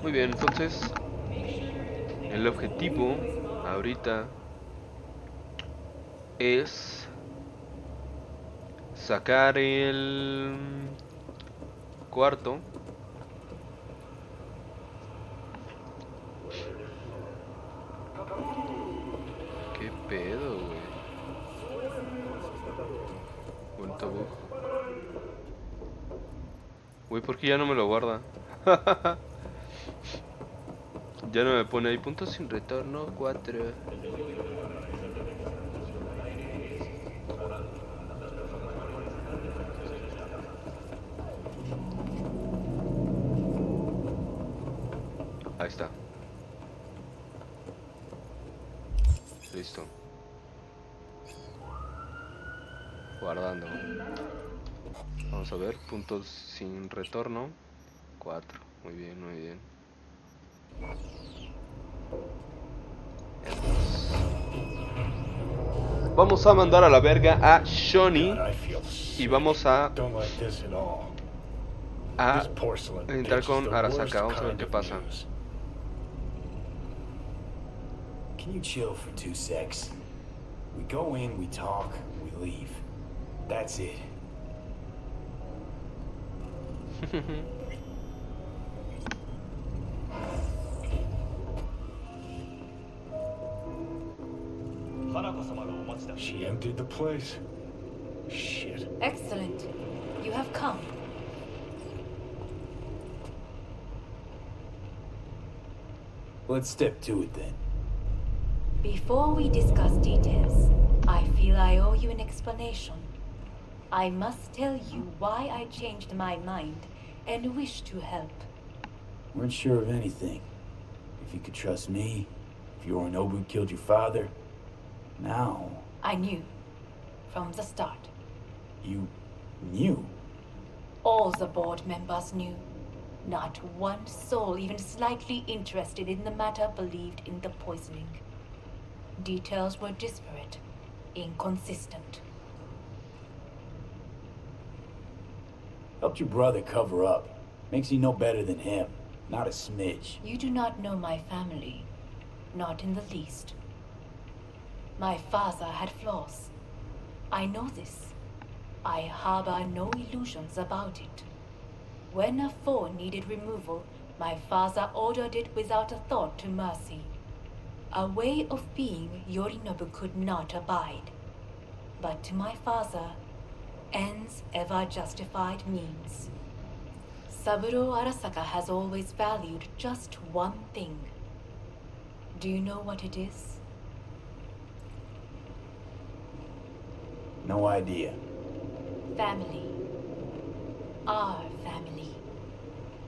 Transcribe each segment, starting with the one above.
Muy bien, entonces el objetivo ahorita es sacar el cuarto. ¿Qué pedo, güey? Bonito bug. Güey, ¿por qué ya no me lo guarda? Ya no me pone ahí puntos sin retorno 4. Ahí está. Listo. Guardando. Vamos a ver. Puntos sin retorno 4. Muy bien, muy bien. Vamos a mandar a la verga a Shoni. Y vamos a entrar con Arasaka. Vamos a ver qué pasa. Can you chill for 2 secs? We go in, we talk, we leave. That's it. She emptied the place. Shit. Excellent. You have come. Let's step to it then. Before we discuss details, I feel I owe you an explanation. I must tell you why I changed my mind and wish to help. Weren't sure of anything. If you could trust me, if Yorinobu killed your father. Now... I knew. From the start. You... knew? All the board members knew. Not one soul even slightly interested in the matter believed in the poisoning. Details were disparate, inconsistent. Helped your brother cover up. Makes you no better than him. Not a smidge. You do not know my family. Not in the least. My father had flaws. I know this. I harbor no illusions about it. When a foe needed removal, my father ordered it without a thought to mercy. A way of being Yorinobu could not abide. But to my father, ends ever justified means. Saburo Arasaka has always valued just one thing. Do you know what it is? No idea. Family. Our family.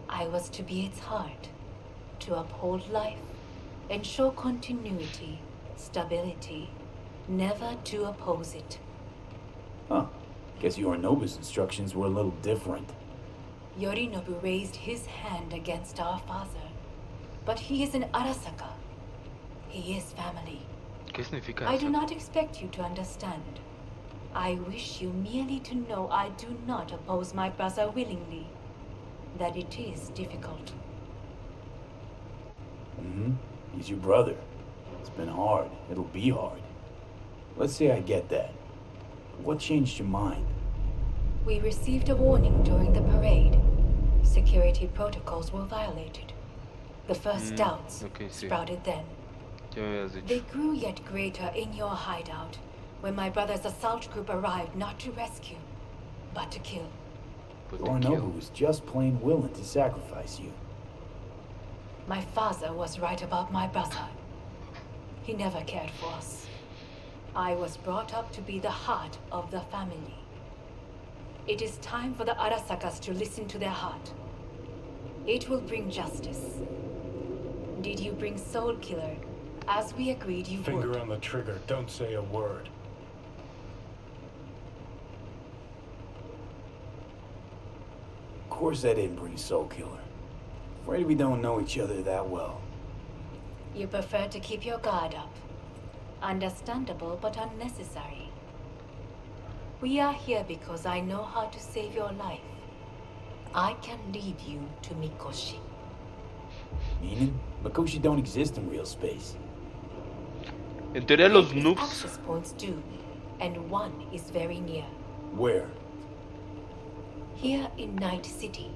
I was to be its heart, to uphold life, ensure continuity, stability, never to oppose it. Huh. Guess Yorinobu's instructions were a little different. Yorinobu raised his hand against our father, but he is an Arasaka. He is family. ¿Qué significa I eso? do not expect you to understand. I wish you merely to know I do not oppose my brother willingly. That it is difficult. Mm-hmm. He's your brother. It's been hard. It'll be hard. Let's say I get that. What changed your mind? We received a warning during the parade. Security protocols were violated. The first doubts okay, sí. sprouted then. Ya me habías They dicho. grew yet greater in your hideout when my brother's assault group arrived not to rescue, but to kill. Put the Yorinobu kill. was just plain willing to sacrifice you. My father was right about my brother. He never cared for us. I was brought up to be the heart of the family. It is time for the Arasakas to listen to their heart. It will bring justice. Did you bring Soul Killer, as we agreed you Finger would? on the trigger. Don't say a word. Of course I didn't bring Soul Killer. Afraid we don't know each other that well. You prefer to keep your guard up. Understandable, but unnecessary. We are here because I know how to save your life. I can lead you to Mikoshi. Meaning? Mikoshi don't exist in real space. En teoría los Its noobs. access points do, and one is very near. Where? Here in Night City,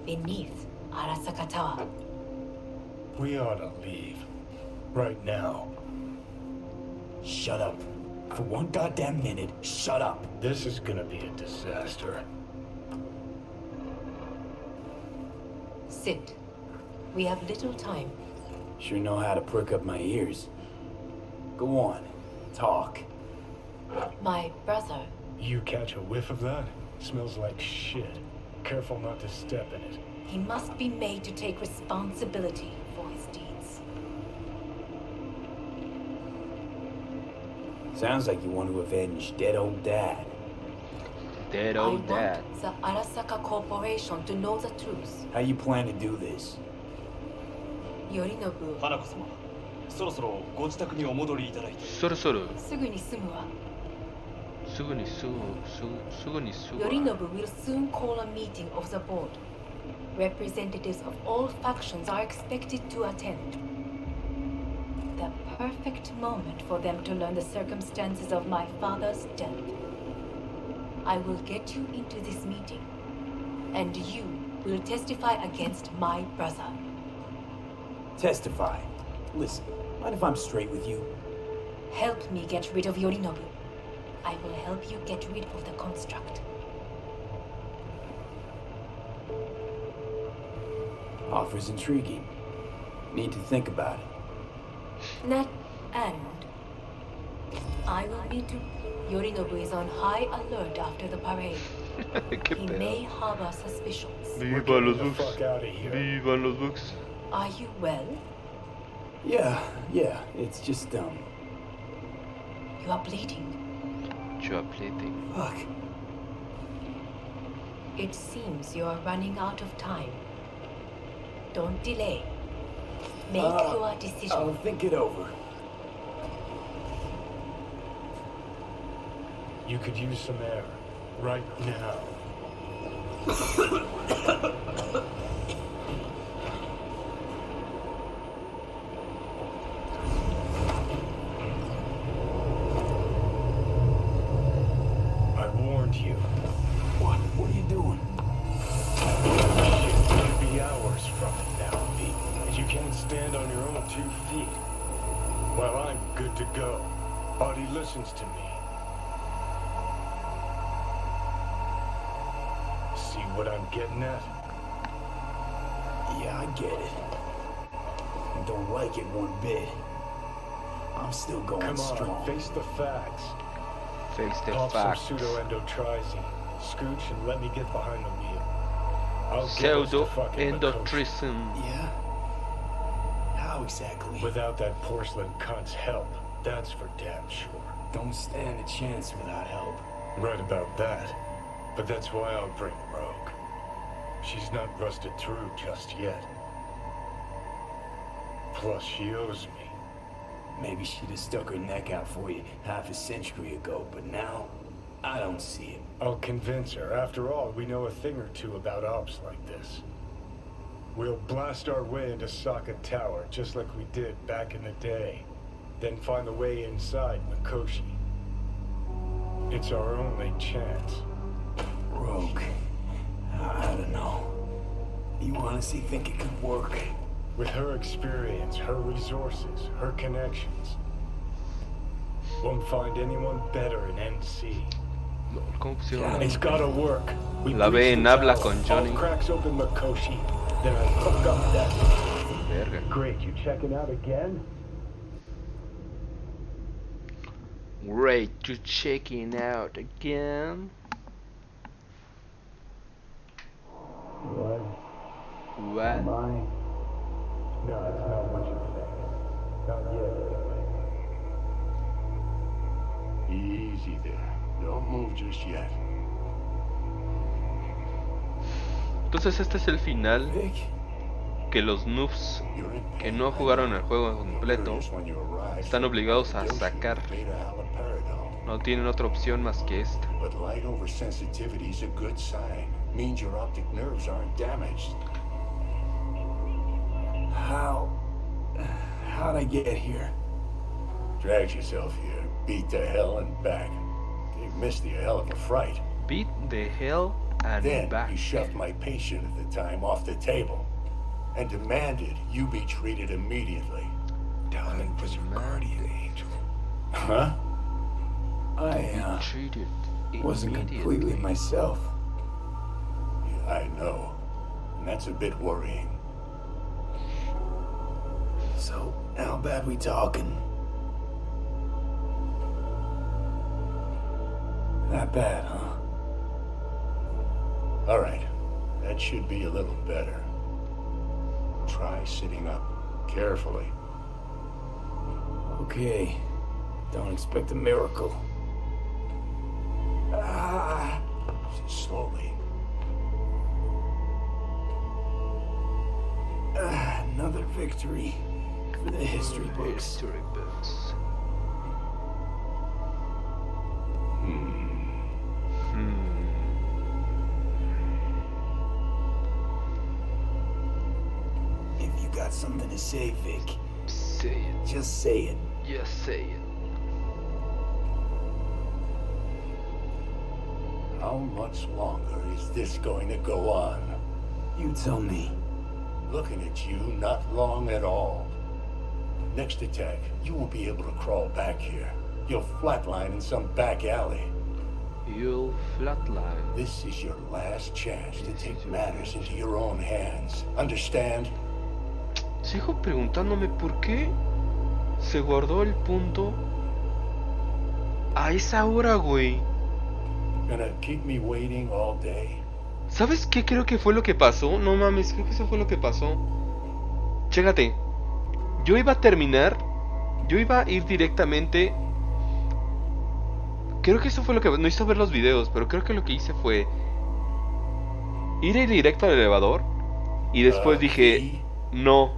beneath Arasaka Tower. We ought to leave. Right now. Shut up. For one goddamn minute, shut up. This is gonna be a disaster. Sit. We have little time. Sure know how to prick up my ears. Go on. Talk. My brother, You catch a whiff of that? Smells like shit. Careful not to step in it. he must be made to take responsibility for his deeds. Sounds like you want to avenge dead old dad. Dead I old dad. want the Arasaka Corporation to know the truth. How you plan to do this? Yorinobu, 花子様、そろそろご自宅にお戻りいただいて。そろそろすぐに済むわ。すぐにすぐにすぐ Yorinobu will soon call a meeting of the board. Representatives of all factions are expected to attend. The perfect moment for them to learn the circumstances of my father's death. I will get you into this meeting, and you will testify against my brother. Testify. Listen, mind if I'm straight with you? Help me get rid of Yorinobu. I will help you get rid of the construct. Offer's intriguing. Need to think about it. Not and. I will need to. Yorinobu is on high alert after the parade. Qué He pedo. may harbor suspicions. Viva los the bugs. fuck out of here. Viva los bugs. Are you well? Yeah, it's just, You are bleeding. Yo bleeding. fuck. It seems you are running out of time. Don't delay. Make your decision. I'll think it over. You could use some air. Right now. I warned you. What? What are you doing? Shit could be hours from it now, Pete. And you can't stand on your own 2 feet. Well, I'm good to go. Buddy listens to me. See what I'm getting at? Yeah, I get it. Don't like it one bit. I'm still going Come strong. on, face the facts. Face the Pop facts. some pseudo-endotrizine. Scooch and let me get behind the wheel. I'll get us Pseudo to fucking Makoshi. endotrism. Yeah? How exactly? Without that porcelain cunt's help, that's for damn sure. Don't stand a chance without help. Right about that. But that's why I'll bring Rogue. She's not rusted through just yet. Plus, she owes me. Maybe she'd have stuck her neck out for you half a century ago, but now, I don't see it. I'll convince her. After all, we know a thing or two about ops like this. We'll blast our way into Sokka Tower, just like we did back in the day. Then find the way inside Mikoshi. It's our only chance. Rogue. I don't know. You honestly think it could work? With her experience, her resources, her connections. Won't find anyone better in NC. ¿Cómo pusieron? It's gotta work. We La breach ve en the habla tower, con Johnny. all cracks open Mikoshi. Then I hook up that. Verga. Great, you checking out again? Great, you checking out again? What? What? Mine? No, it's not what you think. Not yet, anyway. Easy there. Don't move just yet. Entonces este es el final Vic? que los noobs que no jugaron el juego completo están obligados a sacar. No tienen otra opción más que esta. But light oversensitivity is a good sign. Means your optic nerves aren't damaged. How'd I get here? Dragged yourself here, beat to hell and back. Gave Misty a hell of a fright. Beat the hell and Then back. you shoved my patient at the time off the table and demanded you be treated immediately. Diamond was your guardian angel. Huh? I Treated wasn't immediately. completely myself. Yeah, I know. And that's a bit worrying. So, how bad we talking? That bad, huh? All right. That should be a little better. Try sitting up. Carefully. Okay. Don't expect a miracle. Slowly. Another victory for the history books. History books. If you got something to say, Vic, Say it. just say it. Just say it. How much longer is this going to go on? You tell me. Looking at you, not long at all. Next attack, you won't be able to crawl back here. You'll flatline in some back alley. You'll flatline. This is your last chance to take matters into your own hands. Understand? Sigo preguntándome por qué se guardó el punto a esa hora, güey. Gonna keep me waiting all day? ¿Sabes qué creo que fue lo que pasó? No mames, creo que eso fue lo que pasó. Chécate. Yo iba a terminar. Yo iba a ir directamente. Creo que eso fue lo que... No hice ver los videos, pero creo que lo que hice fue ir directo al elevador. Y después dije, no.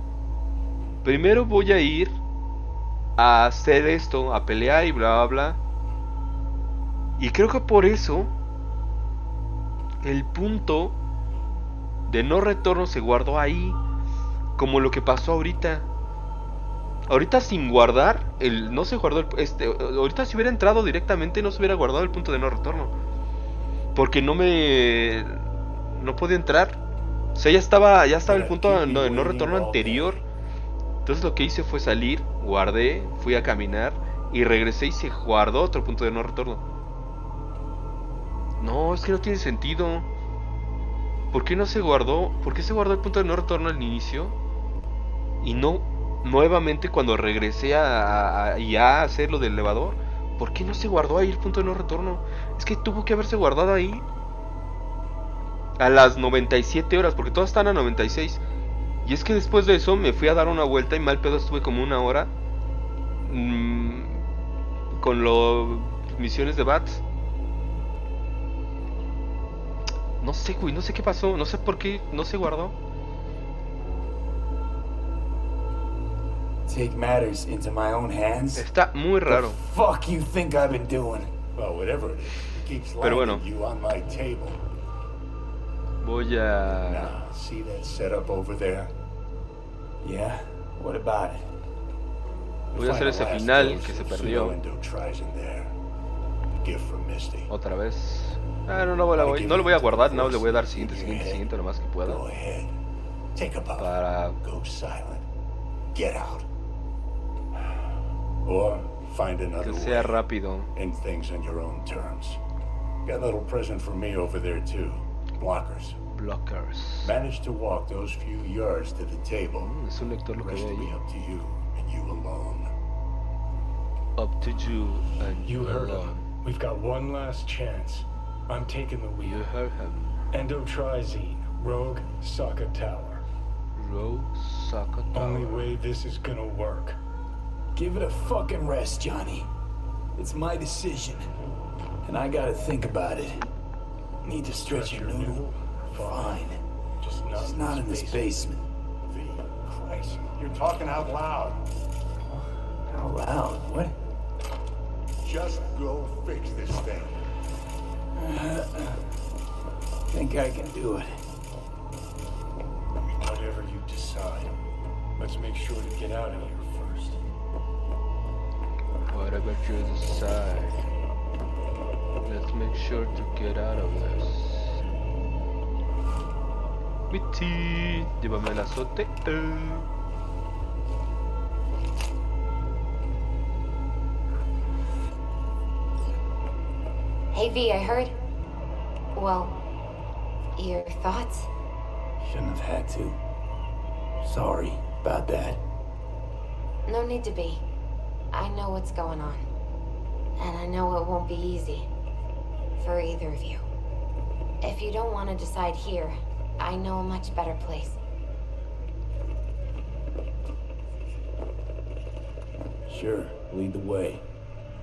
Primero voy a ir a hacer esto, a pelear y bla bla bla. Y creo que por eso el punto de no retorno se guardó ahí, como lo que pasó ahorita. Ahorita sin guardar, no se guardó ahorita si hubiera entrado directamente no se hubiera guardado el punto de no retorno. Porque no podía entrar. O sea, ya estaba el punto de no retorno anterior. Entonces lo que hice fue salir, guardé, fui a caminar y regresé y se guardó otro punto de no retorno. No, es que no tiene sentido. ¿Por qué no se guardó? ¿Por qué se guardó el punto de no retorno al inicio? Y no nuevamente cuando regresé a hacer lo del elevador. ¿Por qué no se guardó ahí el punto de no retorno? Es que tuvo que haberse guardado ahí a las 97 horas, porque todas están a 96. Y es que después de eso me fui a dar una vuelta y mal pedo estuve como una hora con las misiones de Bats. No sé, güey, no sé qué pasó, no sé por qué no se guardó. Take matters into my own hands? Está muy raro. The fuck you think I've been doing? Well, whatever it is, it keeps Pero bueno. landing you on my table. Voy a... Now, see that setup over there? Yeah? What about it? Voy a hacer ese final que se perdió. Otra vez. No lo voy a guardar, no le voy a dar siguiente lo más que pueda. Para... que sea rápido. Blockers. Managed to walk those few yards to the table. Es un lector lo que Rest ve will be ahí. up to you and you alone. Up to you and You heard alone. him. We've got one last chance. I'm taking the You wheel. heard him. Endotrizine, Rogue, Sokka Tower. Row Sokka Only Tower. way this is gonna work. Give it a fucking rest, Johnny. It's my decision. And I gotta think about it. Need to stretch your noodle? Fine. Just It's not in this basement. V, Christ, you're talking out loud. Out loud? What? Just go fix this thing. Think I can do it. Whatever you decide. Let's make sure to get out of here first. Whatever you decide. Let's make sure to get out of this. Mitzi, llévame al azote. Hey V, I heard. Well, your thoughts? Shouldn't have had to. Sorry about that. No need to be. I know what's going on. And I know it won't be easy. For either of you. If you don't want to decide here, I know a much better place. Sure, lead the way.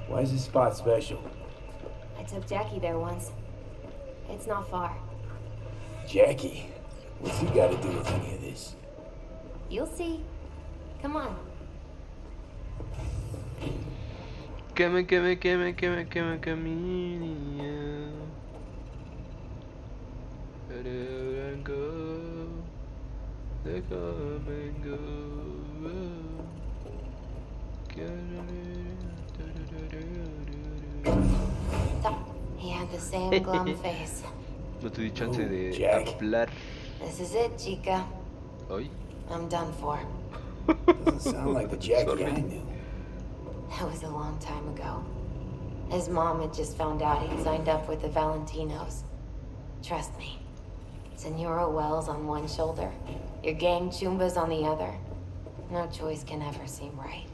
Why is this spot special? I took Jackie there once. It's not far. Jackie? What's he got to do with any of this? You'll see. Come on. Come. He had the same glum face. No te di chance de Jack. hablar This is it, chica. hoy. I'm done for. Doesn't sound like the Jackie I knew. That was a long time ago. His mom had just found out he'd signed up with the Valentinos. Trust me. Senora Wells on one shoulder, your gang chumbas on the other. No choice can ever seem right.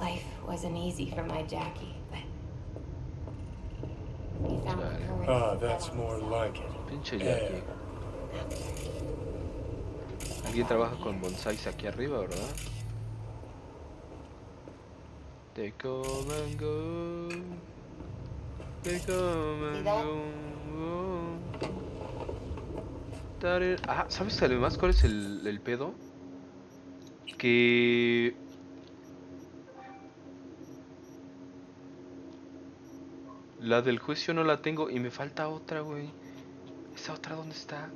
Life wasn't easy for my Jackie, but he found the courage. Ah, to that's bet on more himself. like it. Pinche Jackie. Alguien trabaja con bonsáis aquí arriba, ¿verdad? They come and go. They come See and that? go. Ah, ¿sabes además cuál es el pedo? Que... La del juicio no la tengo y me falta otra, güey. ¿Esa otra dónde está?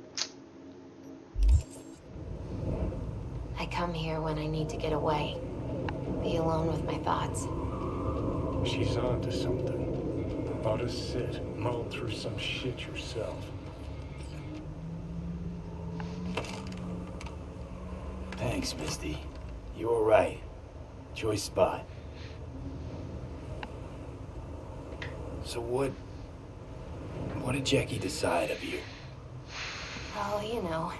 I come here when I need to get away. Be alone with my thoughts. She's onto something. Ought to sit, mull through some shit yourself. Thanks, Misty. You were right. Choice spot. So what did Jackie decide of you? Oh, you know.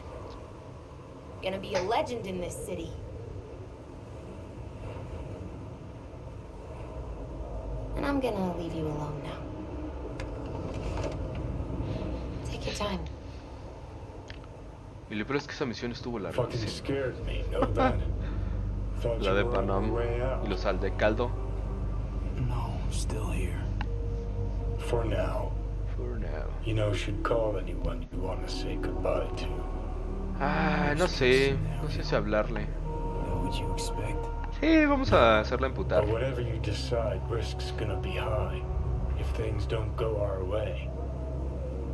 Gonna be a legend in this city. And I'm gonna leave you alone now. Take your time. Y lo peor es que esa misión estuvo Fucking larguísima. scared me, know that? Thought La you de were on your Panam way out. y los al de caldo. No, I'm still here. For now. For now. You know, should call anyone you want to say goodbye to. Ah, no sé si hablarle. Know what you expect? Sí, vamos a hacerla emputar. But whatever you decide, risk's gonna be high. If things don't go our way.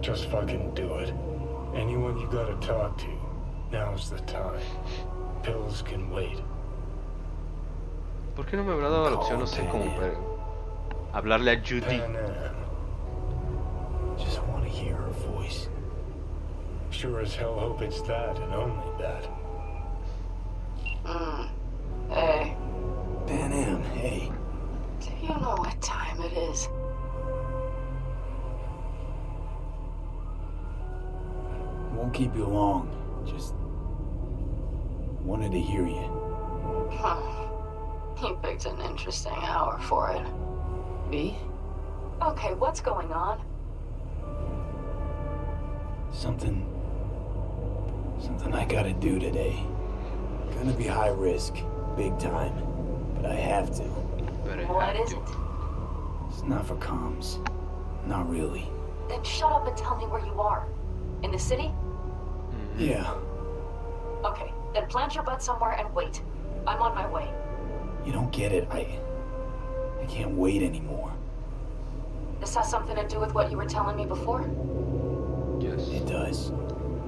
Just fucking do it. Anyone you gotta talk to, now's the time. Pills can wait. ¿Por qué no me habrá dado la opción, no sé, como para hablarle a Judy? Panam. Just want to hear her voice. Sure as hell hope it's that and only that. Hey, Panam, hey. do you know what time it is? Won't keep you long. Just wanted to hear you. Huh. You picked an interesting hour for it. Me? Okay, what's going on? Something I gotta do today. Gonna be high risk, big time, but I have to. Pero What ya, is tío. it? It's not for comms. Not really. Then shut up and tell me where you are. In the city? Yeah, Okay, then plant your butt somewhere and wait. I'm on my way. You don't get it. I can't wait anymore. This has something to do with what you were telling me before? Yes, It does.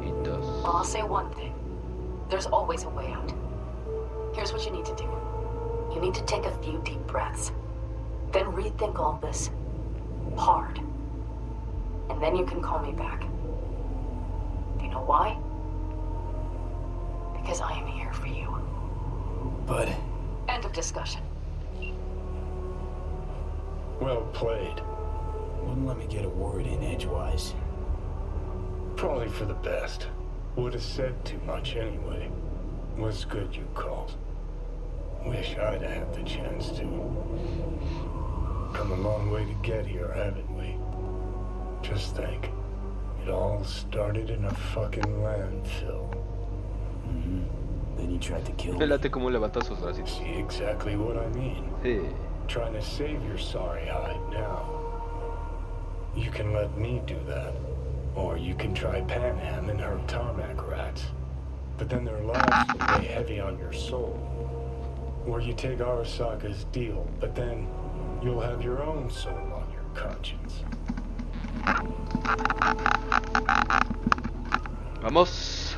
it does. Well, I'll say one thing. There's always a way out. Here's what you need to do. You need to take a few deep breaths. Then rethink all this. Hard. And then you can call me back. Do you know why? Because I am here for you. But End of discussion. Well played. wouldn't let me get a word in edgewise. Probably for the best. Would have said too much anyway. Was good you called. Wish I'd had the chance to. Come a long way to get here, haven't we? Just think. It all started in a fucking landfill. Mm-hmm. Then you tried to kill me. Fíjate cómo levanta sus bracitos. See exactly what I mean? Sí. Trying to save your sorry hide now. You can let me do that. Or you can try Panham and her tarmac rats. But then their lives will weigh heavy on your soul. Or you take Arasaka's deal, but then you'll have your own soul on your conscience. Vamos.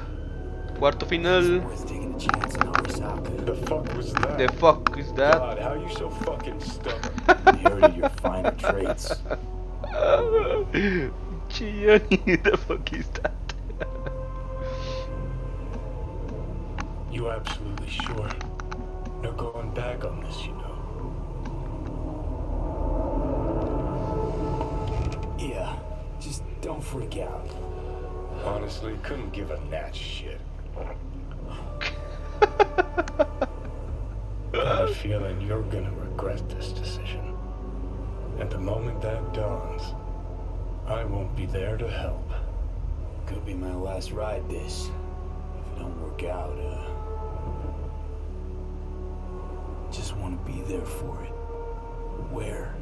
Cuarto It's final. worth taking a chance on Arasaka. The fuck was that? The fuck is that? God, how you so fucking stubborn? Inherited your finer traits. Gianni, the fuck is that? You absolutely sure? No going back on this, you know. Yeah, just don't freak out. Honestly, couldn't give a gnat's shit. Got a feeling you're gonna regret this decision. And the moment that dawns, I won't be there to help. Could be my last ride this. If it don't work out, just want to be there for it. Where?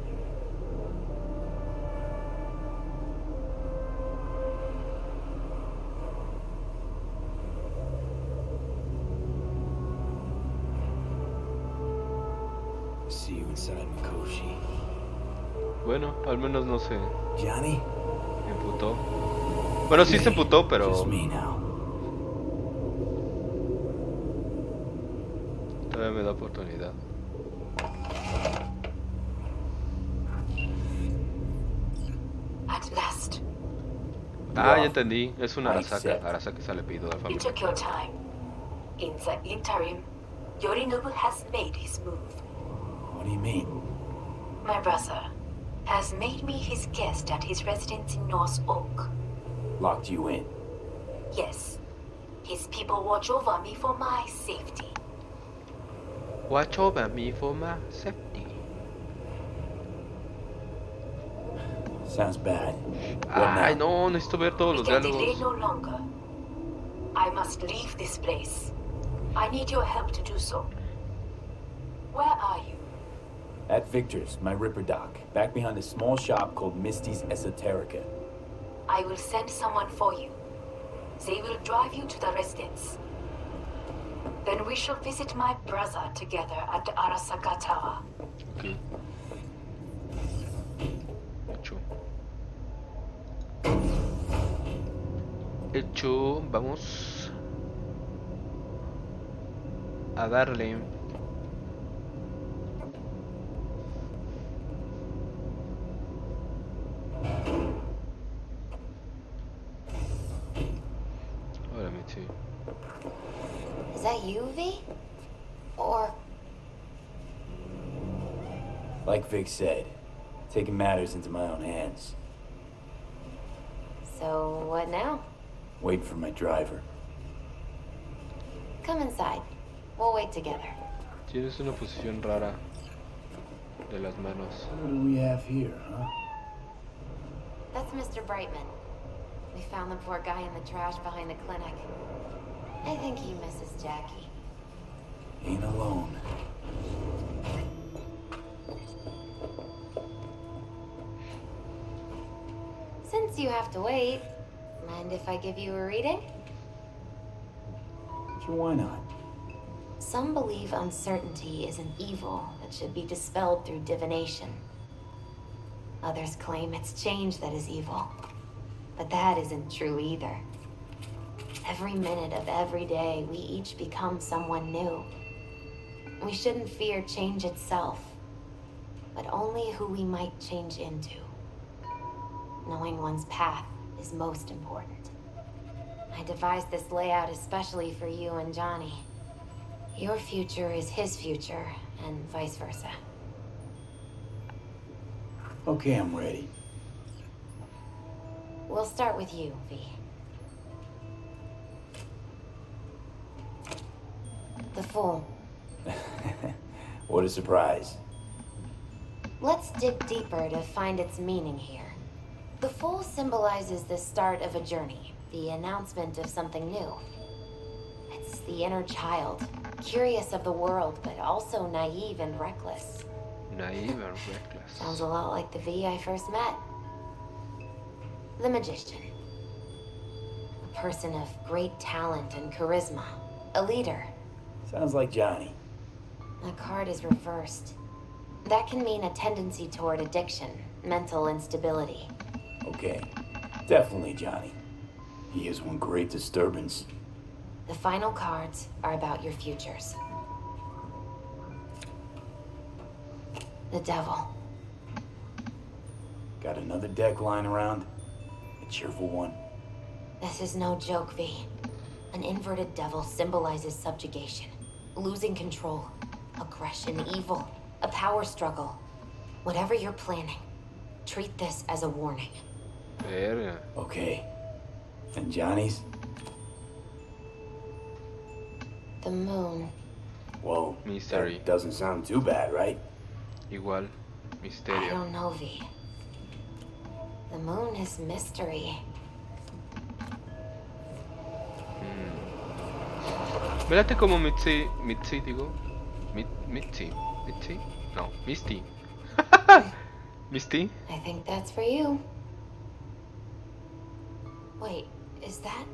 See you inside Mikoshi. Bueno, al menos no se Johnny? emputó. Bueno, sí se emputó, pero Just me now. todavía me da oportunidad. At last. Ah, ya entendí. Es una I Arasaka. accept. Arasaka es el apellido de la You familia. took your time. In the interim, Yorinobu has made his move. What do you mean? My brother has made me his guest at his residence in North Oak. Locked you in. Yes. His people watch over me for my safety. Watch over me for my safety. Sounds bad. Ay, no, necesito ver todos We los can delay diálogos. no longer. I must leave this place. I need your help to do so. Where are you? At Victor's, my Ripper Dock, back behind a small shop called Misty's Esoterica. I will send someone for you. They will drive you to the residence. Then we shall visit my brother together at the Arasaka Tower. Ok. Hecho. Hecho, vamos a darle. Ahora me sí. Is that you, V? Or Like Vic said, taking matters into my own hands. so what now? Waiting for my driver. Come inside. We'll wait together. Tienes una posición rara de las manos. What do we have here, huh? That's Mr. Brightman. We found the poor guy in the trash behind the clinic. I think he misses Jackie. Ain't alone. Since you have to wait, mind if I give you a reading? What's So why not? Some believe uncertainty is an evil that should be dispelled through divination. Others claim it's change that is evil. But that isn't true either. Every minute of every day, we each become someone new. We shouldn't fear change itself, but only who we might change into. Knowing one's path is most important. I devised this layout especially for you and Johnny. Your future is his future, and vice versa. Okay, I'm ready. We'll start with you, V. The Fool. What a surprise. Let's dig deeper to find its meaning here. The Fool symbolizes the start of a journey, the announcement of something new. It's the inner child, curious of the world, but also naive and reckless. Naive and reckless. Sounds a lot like the V I first met. The Magician. A person of great talent and charisma. A leader. Sounds like Johnny. The card is reversed. That can mean a tendency toward addiction, mental instability. Okay, definitely Johnny. He is one great disturbance. The final cards are about your futures. The Devil. Got another deck lying around? A cheerful one? This is no joke, V. An inverted devil symbolizes subjugation, losing control, aggression, evil, a power struggle. Whatever you're planning, treat this as a warning. Verga. Okay. And Johnny's? The Moon. Whoa. Mystery. That doesn't sound too bad, right? Igual. I Misterio. don't know, V. The Moon is mystery. Me late como Mitzi, digo. Mitzi. No, Misty. Misty. I think that's for you. Wait, is that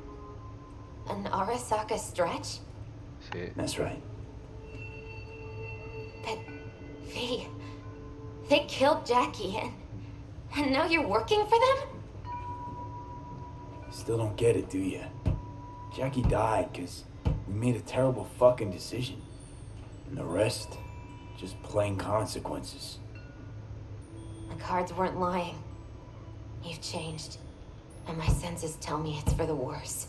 an Arasaka stretch? Sí. That's right. But, V, they killed Jackie and now you're working for them? Still don't get it, do ya? Jackie died because we made a terrible fucking decision. And the rest, just plain consequences. The cards weren't lying. You've changed. And my senses tell me it's for the worse.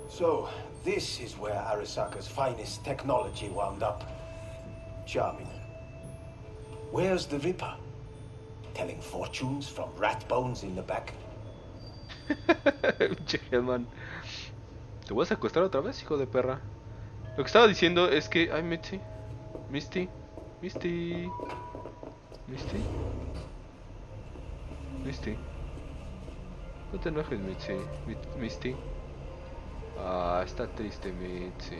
So, this is where Arasaka's finest technology wound up. Charming. Where's the Ripper? Telling fortunes from rat bones in the back? Pinche Hellman. Te voy a secuestrar otra vez, hijo de perra. Lo que estaba diciendo es que... Ay, Misty. No te enojes, Misty. Ah, está triste, Mitzi.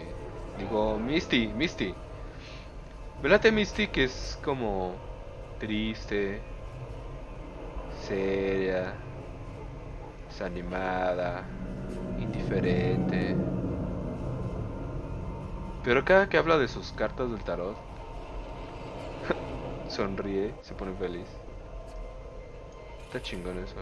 Digo, Misty. Me late Misty que es como triste, seria, desanimada, indiferente. Pero cada que habla de sus cartas del tarot, sonríe, se pone feliz. Está chingón eso.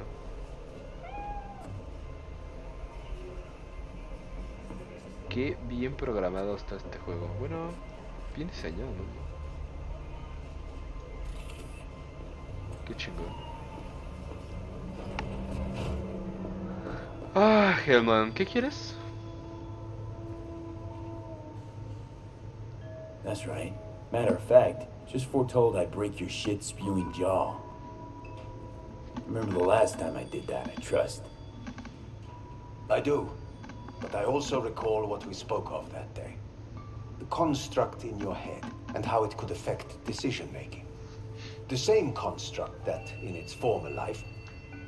Qué bien programado está este juego. Bueno, bien diseñado, ¿no? Qué chingón. Ah, Hellman, ¿qué quieres? That's right. Matter of fact, just foretold I'd break your shit-spewing jaw. Remember the last time I did that, I trust. I do. But I also recall what we spoke of that day. The construct in your head and how it could affect decision-making. The same construct that, in its former life,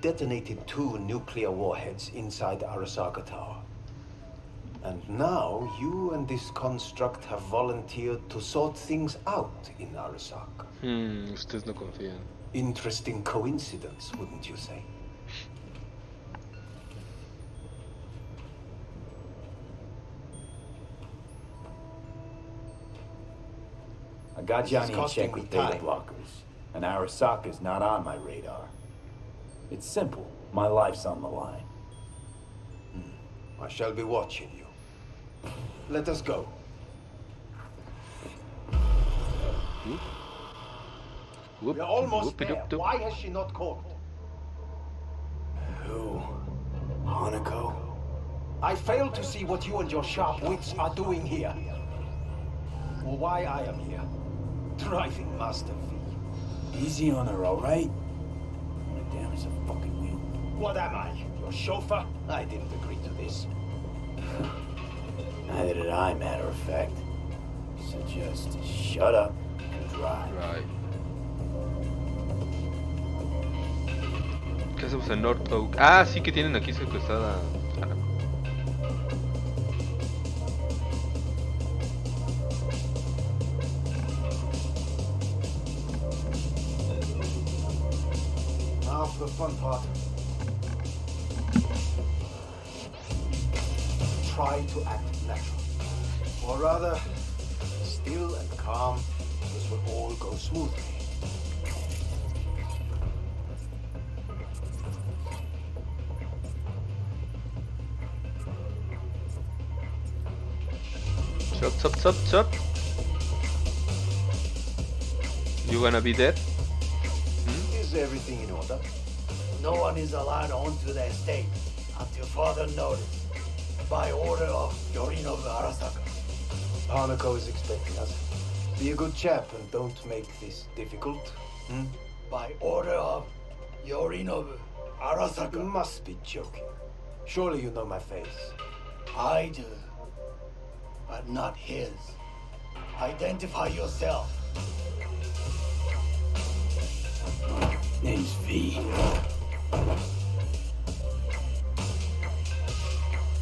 detonated 2 nuclear warheads inside Arasaka Tower. And now, you and this construct have volunteered to sort things out in Arasaka. Ustedes no confían. Interesting coincidence, wouldn't you say? I got This is Johnny in costing check me with beta time. blockers, and Arasaka's not on my radar. It's simple. My life's on the line. I shall be watching you. Let us go. Whoop, We are almost whoopie there. doop doop. Why has she not called? Who? Hanako? I fail to see what you and your sharp wits are doing here. Or why I am here. Driving Master V. Easy on her, alright? Damn, it's a fucking wheel. What am I? Your chauffeur? I didn't agree to this. Neither did I, matter of fact. So just shut up and drive. Right. ¿Qué hacemos en North Oak? Ah, sí que tienen aquí secuestrada. Now for the fun part. Try to act natural. Or rather, still and calm. This will all go smoothly. Chop. You gonna be dead? Is everything in order? No one is allowed onto the estate until further notice. By order of Yorinobu Arasaka. Hanako is expecting us. Be a good chap and don't make this difficult. By order of Yorinobu You Arasaka. must be joking. Surely you know my face. I do. But not his. Identify yourself. Name's V.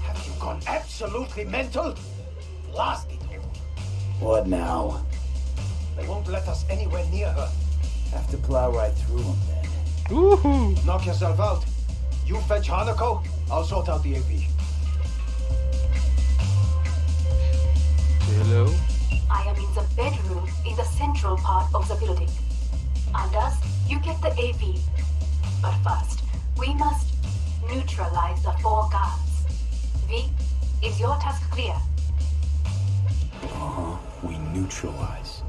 Have you gone absolutely mental? Blast it all. What now? They won't let us anywhere near her. Have to plow right through them then. Woohoo! Knock yourself out. You fetch Hanako, I'll sort out the AV. Hello. I am in the bedroom in the central part of the building. Anders, you get the AV. But first, we must neutralize the 4 guards. V, is your task clear? We neutralize.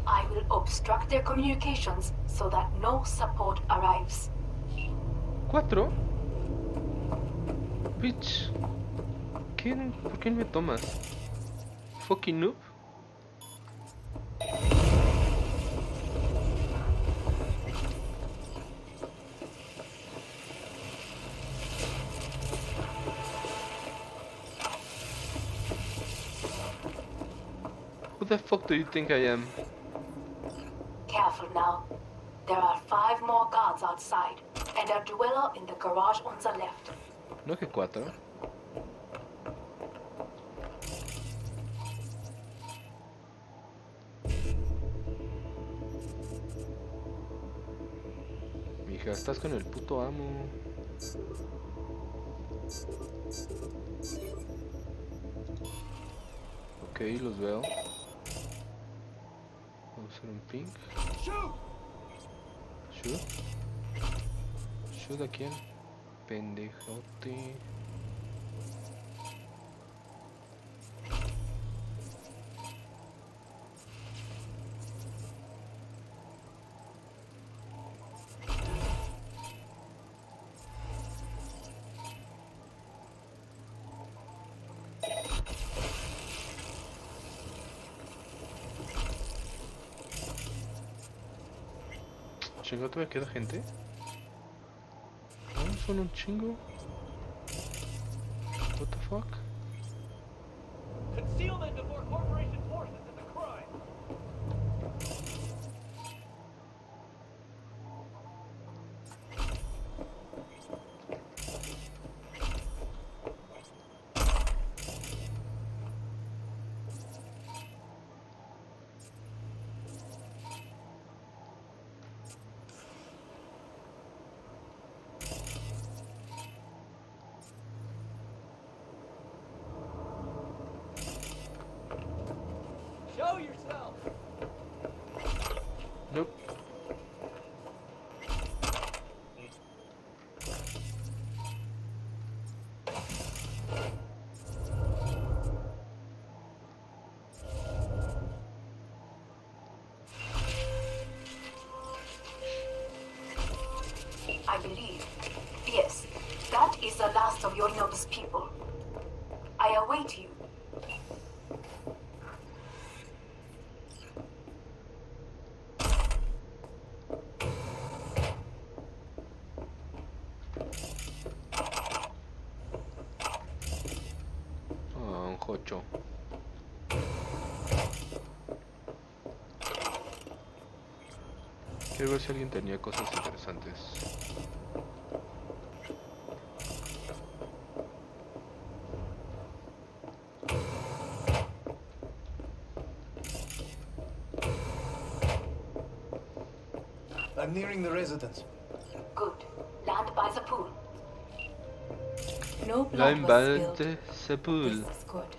I will obstruct their communications so that no support arrives. 4. Bitch. ¿Por qué no me tomas? Fucking noob. Who the fuck do you think I am? Careful now. There are 5 more guards outside, and a dweller in the garage on the left. No que 4. Mija, estás con el puto amo. Ok, los veo. Vamos a hacer un ping. Shoot. Shoot a quién. Pendejote. Chingo, todavía queda gente. No, son un chingo. What the fuck? Concealment before corporation forces is a crime. last of Yorinobu's people. I await you. Ah, un jocho. Quiero ver si alguien tenía cosas interesantes. I'm nearing the residence. Good. Land by the pool. No La blood was spilled. invade Sepul. This is good.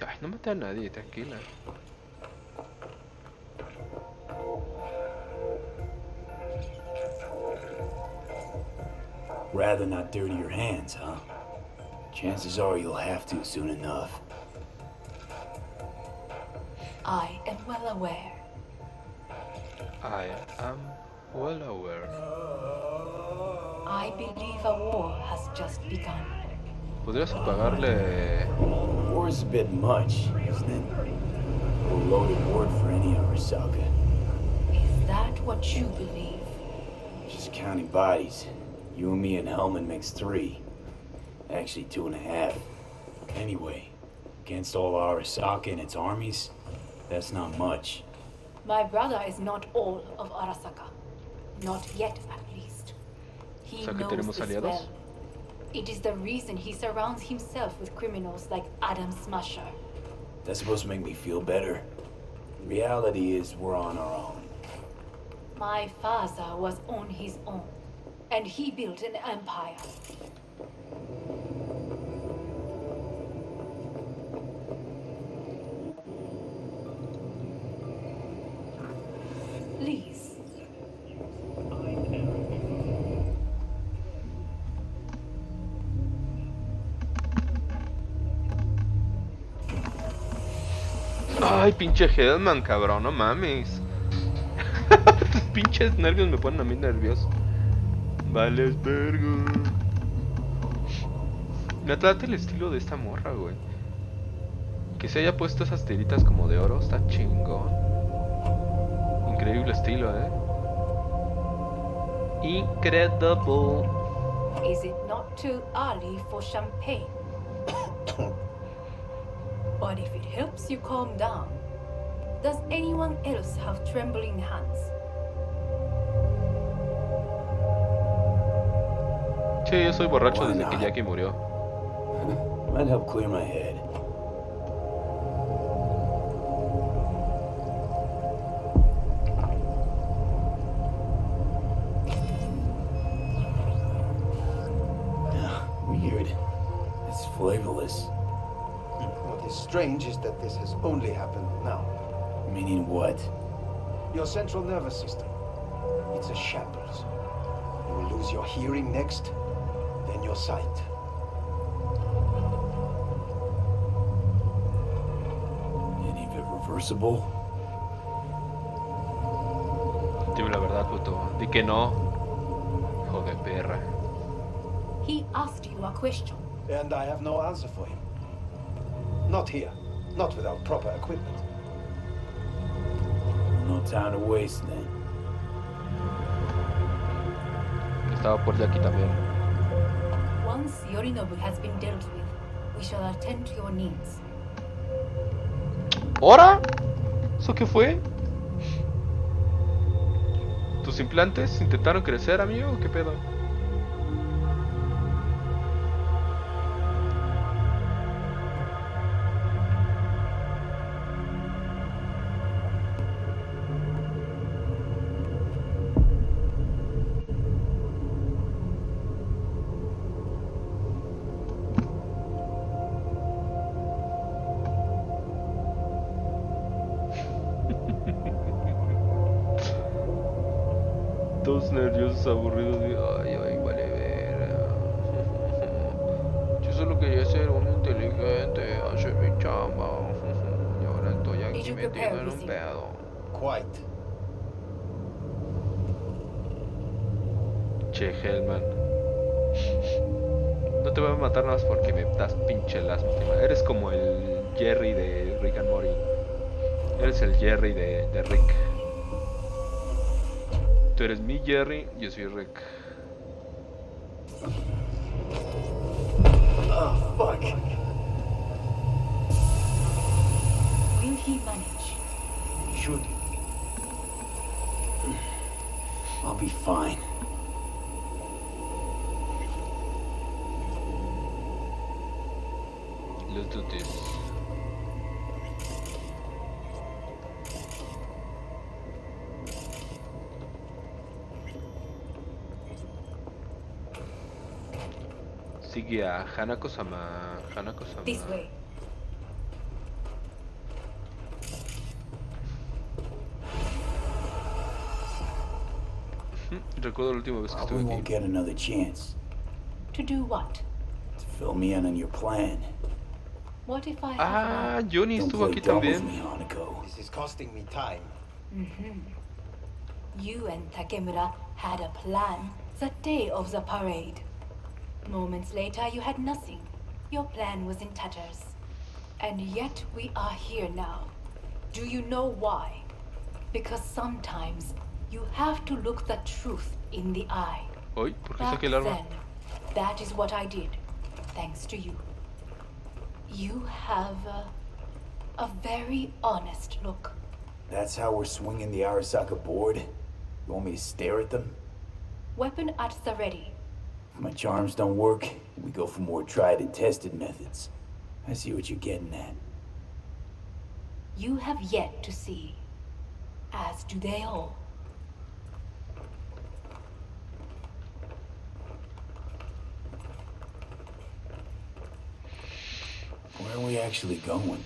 Ay, no maté a nadie, tranquila. Rather not dirty your hands, huh? Chances are you'll have to soon enough. I am well aware. I am well aware. I believe a war has just begun. ¿Podrías apagarle? War's a bit much, isn't it? A loaded word for any Arasaka. Is that what you believe? Just counting bodies. You and me and Hellman makes 3. Actually 2.5. Anyway, against all Arasaka and its armies, that's not much. My brother is not all of Arasaka. Not yet, at least. He O sea que knows tenemos this aliados. well. It is the reason he surrounds himself with criminals like Adam Smasher. That's supposed to make me feel better. Reality is we're on our own. My father was on his own, and he built an empire. Please. Ay, pinche Hellman, cabrón, no mames. Tus pinches nervios me ponen a mí nervioso. Vales verga. Me trata el estilo de esta morra, güey. Que se haya puesto esas tiritas como de oro, está chingón. Increíble estilo, Incredible. Is it not too early for champagne? But if it helps you calm down, does anyone else have trembling hands? Sí, yo soy borracho Why desde que not? Jackie murió. Might help clear my head. Weird. It's flavorless. What is strange is that this has only happened now. Meaning what? Your central nervous system. It's a shambles. You will lose your hearing next, then your sight. Any of it reversible? Dime la verdad, puto. Di que no. Hijo de perra. He asked you a question. And I have no answer for him. Not here. Not without proper equipment. No time to waste then. Estaba por Jackie también. Once Yorinobu has been dealt with, we shall attend to your needs. ¿Hora? ¿Eso qué fue? ¿Tus implantes intentaron crecer, amigo? ¿O qué pedo? Todos nerviosos, aburridos. Ay, vale ver. Yo solo quería ser un inteligente, hacer mi chamba. Y ahora estoy Did aquí you metido prepare en un everything? pedo. Quite. Che, Hellman. No te voy a matar nada más porque me das pinche lástima. Eres como el Jerry de Rick and Morty. Eres el Jerry de Rick. Tú eres mi Jerry, yo soy Rick. Oh, fuck. Will he manage? Should. I'll be fine. Let's do this. Sigue a Hanako-sama. Hanako-sama. This way. Recuerdo la última vez que Probably estuve won't aquí. get another chance To do what? to fill me in on your plan. What if I have Ah, Johnny Don't estuvo play aquí dumb with también. me, Hanako. This is costing me time. You and Takemura had a plan the day of the parade. Moments later, you had nothing. Your plan was in tatters. And yet we are here now. Do you know why? Because sometimes you have to look the truth in the eye. Hoy, ¿por qué Back saqué el arma? then, that is what I did, thanks to you. You have a very honest look. That's how we're swinging the Arasaka board? You want me to stare at them? Weapon at the ready. If my charms don't work, we go for more tried and tested methods. I see what you're getting at. You have yet to see, as do they all. Where are we actually going?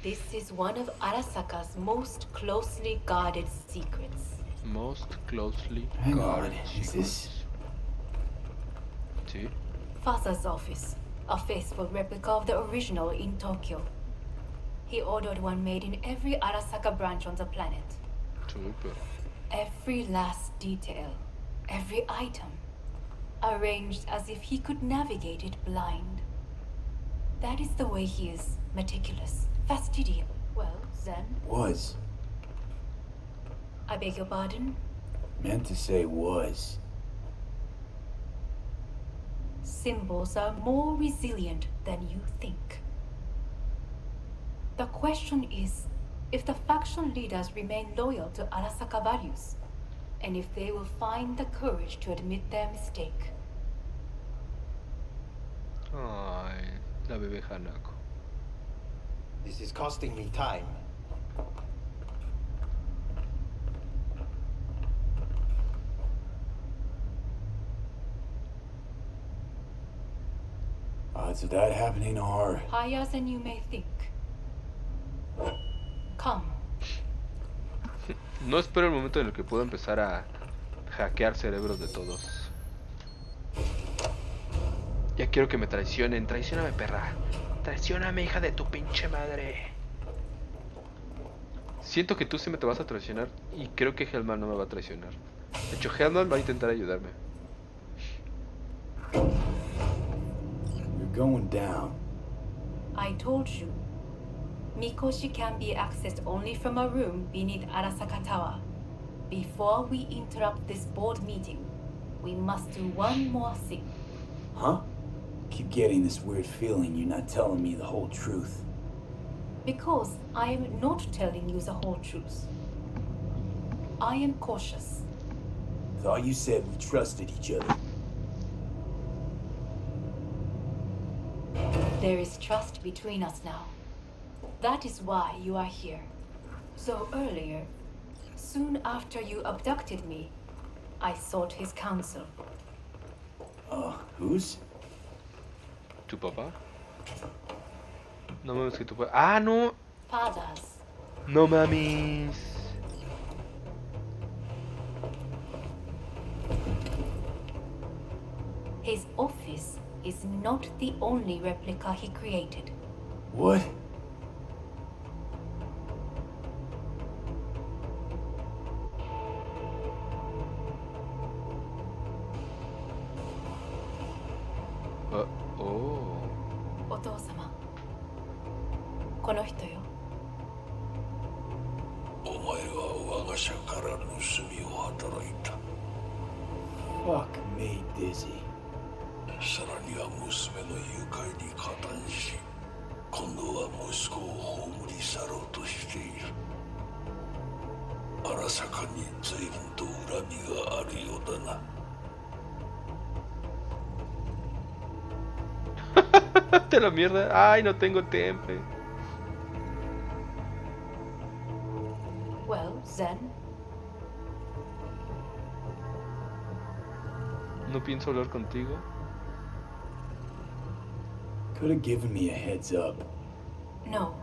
This is one of Arasaka's most closely guarded secrets. Most closely Hang guarded on, is this... Sí, Father's office, a faithful replica of the original in Tokyo. He ordered one made in every Arasaka branch on the planet. super. Every last detail, every item, arranged as if he could navigate it blind. That is the way he is, meticulous, fastidious. Well, then, Was. I beg your pardon? Meant to say was. Symbols are more resilient than you think. The question is if the faction leaders remain loyal to Arasaka values, and if they will find the courage to admit their mistake. Ay, la bebé Hanako. This is costing me time. Odds of that happening are... Higher than you may think. Come. No espero el momento en el que pueda empezar a hackear cerebros de todos. Ya quiero que me traicionen. Traicióname, perra. Traicióname, hija de tu pinche madre. Siento que tú sí me te vas a traicionar y creo que Hellman no me va a traicionar. De hecho, Hellman va a intentar ayudarme. You're going down. I told you. Mikoshi can be accessed only from a room beneath Arasaka Tower. Before we interrupt this board meeting, we must do one more thing. Huh? Keep getting this weird feeling you're not telling me the whole truth. Because I am not telling you the whole truth. I am cautious. Thought you said we trusted each other. There is trust between us now. That is why you are here. So earlier, soon after you abducted me, I sought his counsel. Whose? ¿Tu papá? No mames que tu papá. ¡Ah, no! Father's. ¡No mames! His office is not the only replica he created. What? の人よ。お前は我が社から盗みを働いた。 Fuck me, Dizzy. さらには娘の誘拐に加担し、今度は息子を葬り去ろうとしている。荒坂に随分と恨みがあるようだな。Te la mierda. Ay, no tengo temple. Well, Zen, No pienso hablar contigo. Could have given me a heads up. no,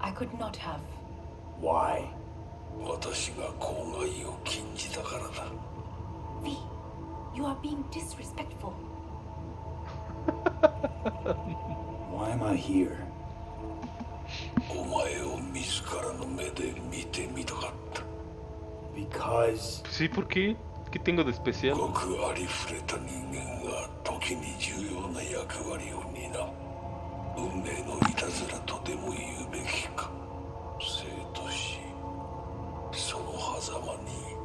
I could not have. Why? 私が公害を禁じたからだ。 V, you are being disrespectful. Why am I here? お前を自らの目で見てみたかった。 Because Sí, ¿por qué? ¿Qué tengo de especial? ごくありふれた人間が時に重要な役割を担う。運命のいたずらとでも言うべきか。生と死、その狭間に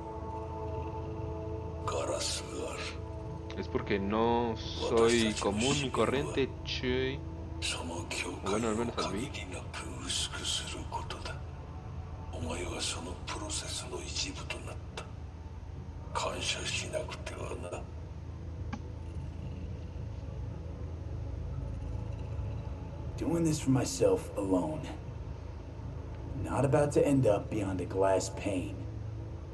ガラスがある。 Es porque no soy común y corriente, che. その境界 Bueno, al を menos a 限 mí. りなく薄くすることだ。お前はそのプロセスの一部となった。感謝しなくてはな。 doing this for myself alone. Not about to end up beyond a glass pane.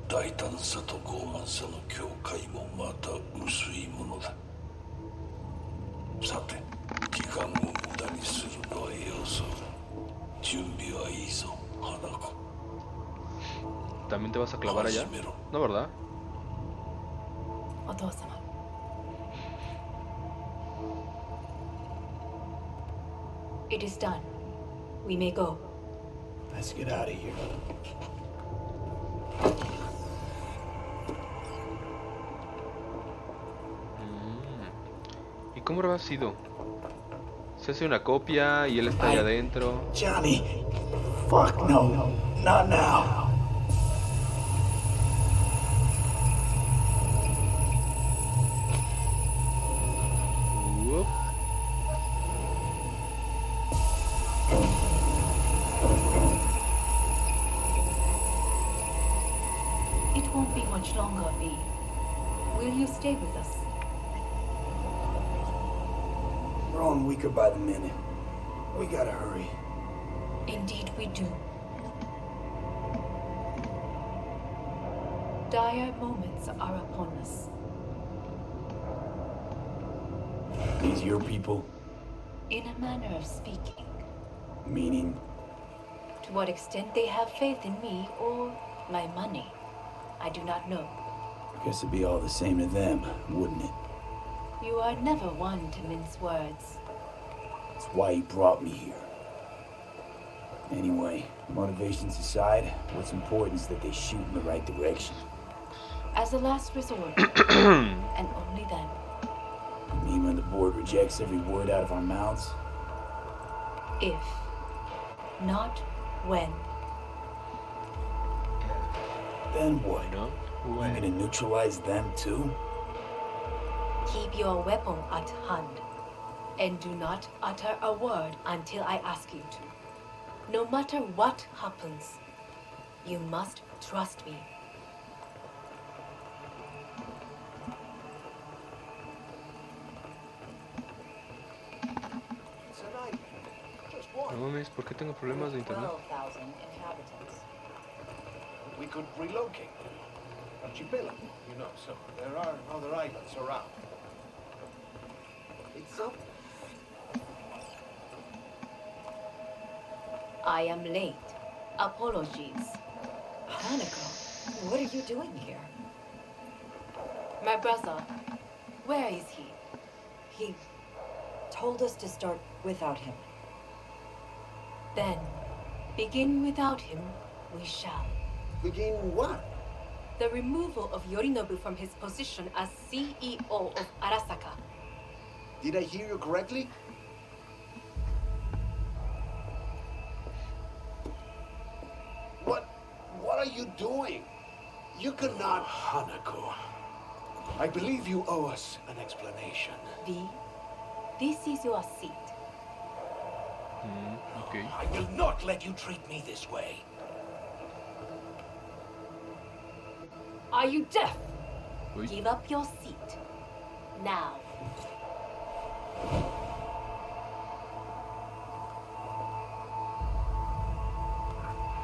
大胆さと傲慢さの境界もまた薄いものだ。さて、時間を無駄にするのはよそうだ。準備はいいぞ、花子。 ¿También te vas a clavar allá? No, ¿verdad? お父様。It is done. We may go. Let's get out of here. ¿Y cómo habrá sido? Se hace una copia y él está allá adentro. Johnny! Fuck no. Not now. Whoop. It won't be much longer, V. Will you stay with us? We're growing weaker by the minute. We gotta hurry. Indeed we do. Dire moments are upon us. These your people? In a manner of speaking. Meaning? To what extent they have faith in me or my money, I do not know. Guess it'd be all the same to them, wouldn't it? You are never one to mince words. That's why you brought me here. Anyway, motivations aside, what's important is that they shoot in the right direction. As a last resort, and only then. You mean when the board rejects every word out of our mouths? If, not when. Then what? No? You gonna neutralize them too? Keep your weapon at hand, and do not utter a word until I ask you to. No matter what happens, you must trust me. No mames, ¿por qué tengo problemas de internet? 12,000 inhabitants. We could relocate. Archipelago, you know, so there are other islands around. It's up. I am late. Apologies. Hanako, what are you doing here? My brother, where is he? He told us to start without him. Then, begin without him, we shall. Begin what? The removal of Yorinobu from his position as CEO of Arasaka. Did I hear you correctly? are you doing? You cannot... Hanako. I believe you owe us an explanation. V, this is your seat. Okay. I will not let you treat me this way. Are you deaf? Uy. Give up your seat. Now.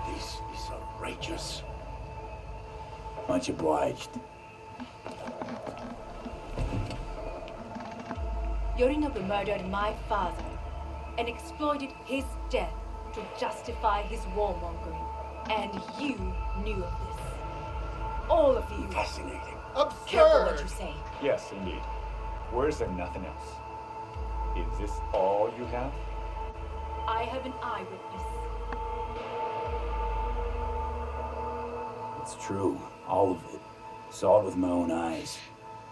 This is outrageous. Much obliged. Yorinobu murdered my father and exploited his death to justify his warmongering. And you knew of this. All of you. Fascinating. Careful what you say. Yes, indeed. Where's there nothing else? Is this all you have? I have an eyewitness. It's true. All of it. Saw it with my own eyes.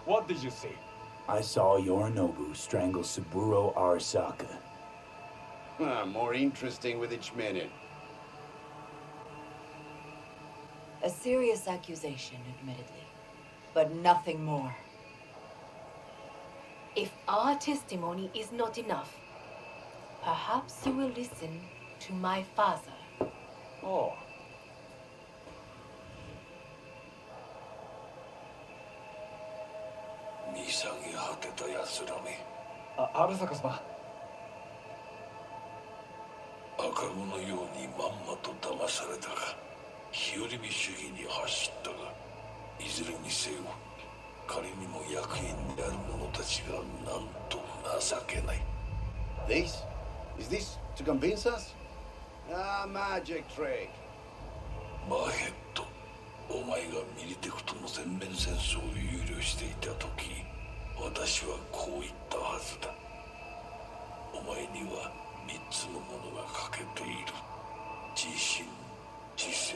What did you see? I saw Yorinobu strangle Saburo Arasaka. More interesting with each minute. A serious accusation, admittedly, but nothing more. If our testimony is not enough, perhaps you will listen to my father. Oh. Arasaka-sama. 赤子のようにまんまと騙されたが、日和見主義に走ったが、いずれにせよ、仮にも役員である者たちがなんと情けない。This? Is this to convince us? Ah, magic trick. マーヘッド、お前がミリテクとの全面戦争を憂慮していた時、私はこう言ったはずだ。お前には3つのものが欠けている。自信、知性、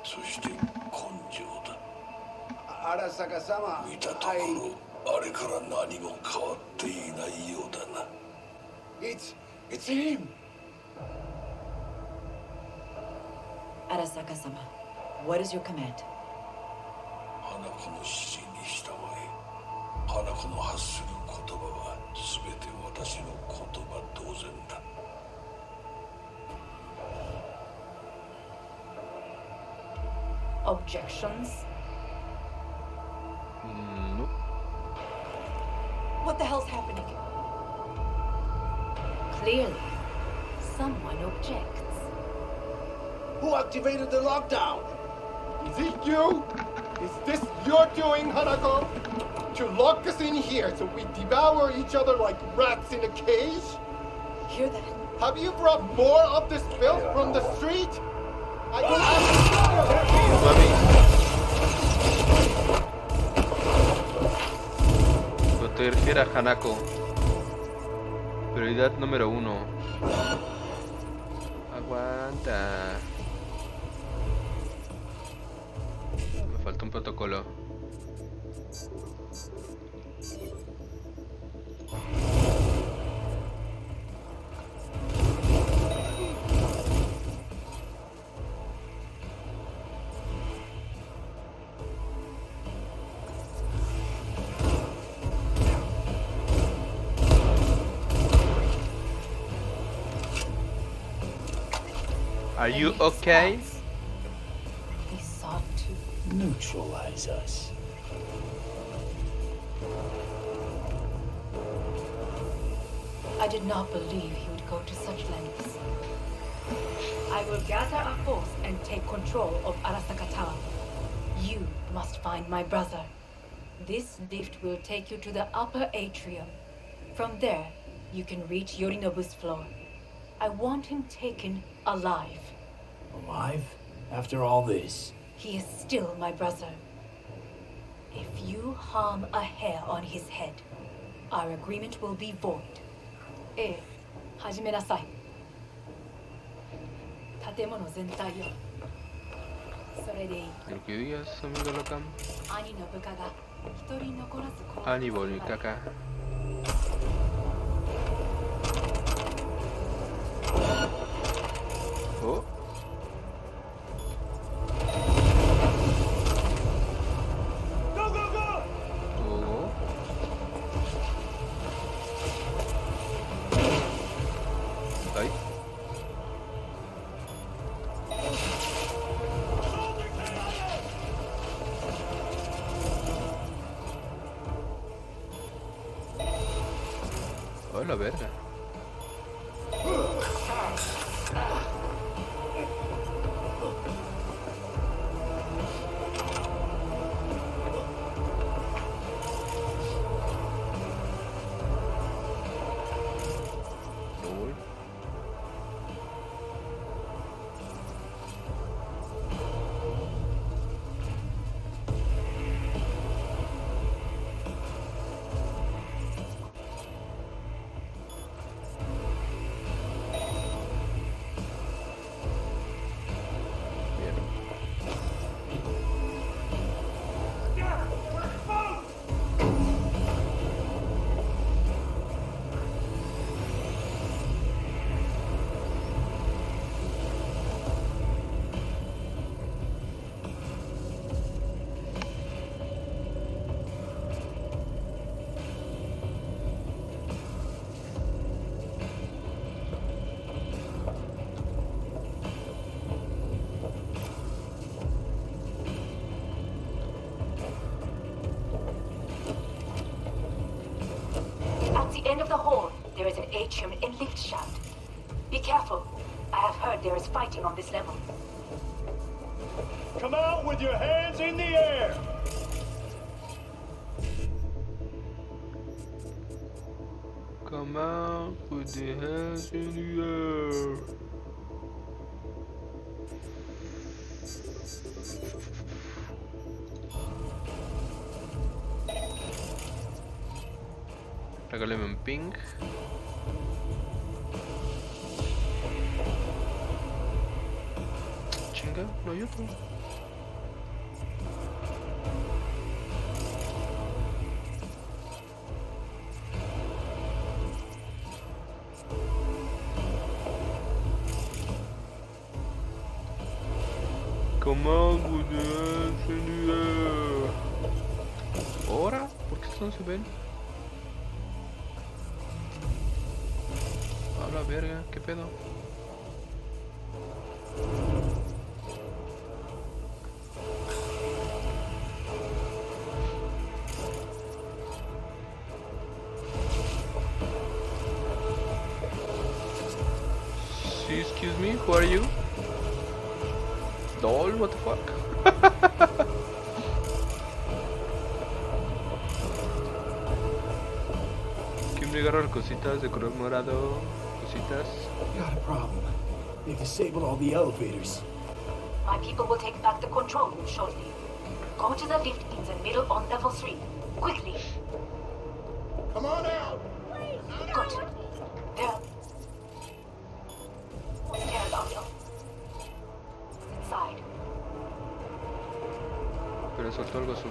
そして根性だ。Arasaka-sama, 見たところ、あれから何も変わっていないようだな。It's him! Arasaka-sama, what is your command? 花子の指示に従え。花子の発する言葉は全て私の言葉同然だ。Objections? Nope. What the hell's happening? Clearly, someone objects. Who activated the lockdown? Is it you? Is this your doing, Hanako? To lock us in here so we devour each other like rats in a cage? Hear that? Have you brought more of this filth from the street? I will Proteger a Hanako. Prioridad número 1. Aguanta. Me falta un protocolo. Are you okay? He sought to. Neutralize us. I did not believe he would go to such lengths. I will gather a force and take control of Arasaka Tower. You must find my brother. This lift will take you to the upper atrium. From there, you can reach Yorinobu's floor. I want him taken alive. Alive? After all this? He is still my brother. If you harm a hair on his head, our agreement will be void. 始めなさい。建物全体よ。それでいい。Lo que digas, amigo Locan. 兄の部下が一人残らず殺され Ani Volcaca. Oh. Oh, la verga. Lol. At the end of the hall, there is an atrium and lift shaft. Be careful. I have heard there is fighting on this level. Come out with your hands in the air! Come out with the hands in the air. Regáleme un ping. Chinga, no hay otro. Come on with the hands in the air. ¿Ahora? ¿Por qué estos no se ven? A la verga, ¿qué pedo? Sí, excuse me, who are you? Doll, what the fuck? ¿Quién me agarra cositas de color morado? Cositas. Got a problem. They disabled all the elevators. My people will take back the control room shortly. Go to the lift in the middle on level 3. Quickly. Come on out! Good. There. There, Doctor. Inside. Pero soltó algo azul.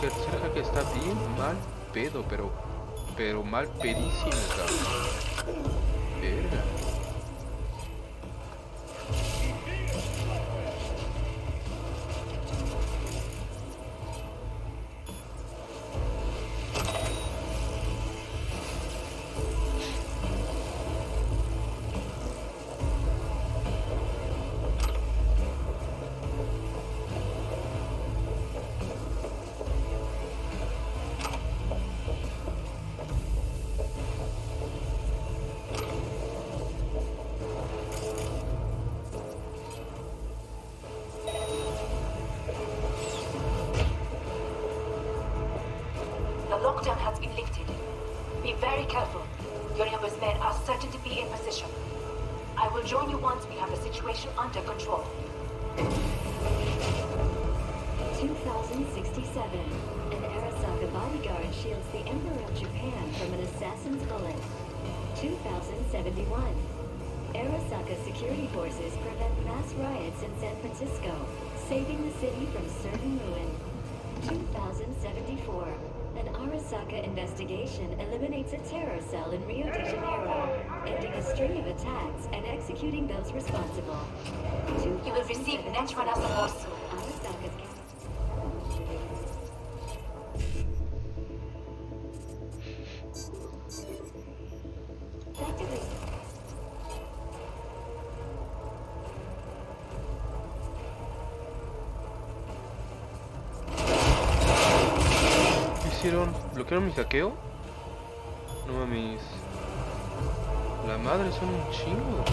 Cerca que está bien mal pedo, pero mal pedísimo, cabrón. Verga. Lockdown has been lifted. Be very careful. Yorinobu's men are certain to be in position. I will join you once we have the situation under control. 2,000 2067, an Arasaka bodyguard shields the Emperor of Japan from an assassin's bullet. 2071, Arasaka security forces prevent mass riots in San Francisco, saving the city from certain ruin. 2074, an Arasaka investigation eliminates a terror cell in Rio de Janeiro, ending a string of attacks and executing those responsible. You will receive Netrunner support soon. Arasaka's hicieron? ¿Bloquearon mi hackeo? No mames. La madre, son un chingo.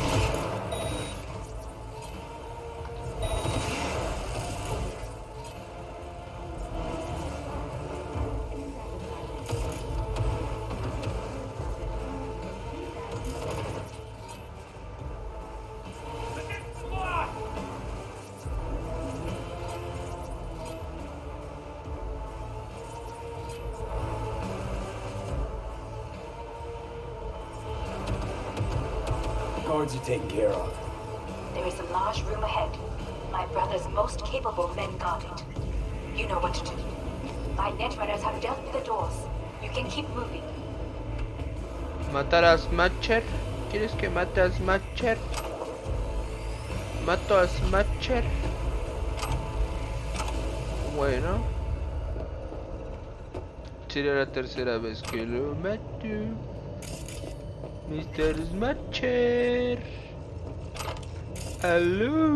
Guards are taken care of. There is a large room ahead. My brother's most capable men guard it. You know what to do. My Netrunners have dealt with the doors. You can keep moving. ¿Matar a Smasher? ¿Quieres que mate a Smasher? ¿Mato a Smasher? Bueno. Sería la tercera vez que lo mato. Mr. Smasher. Hello.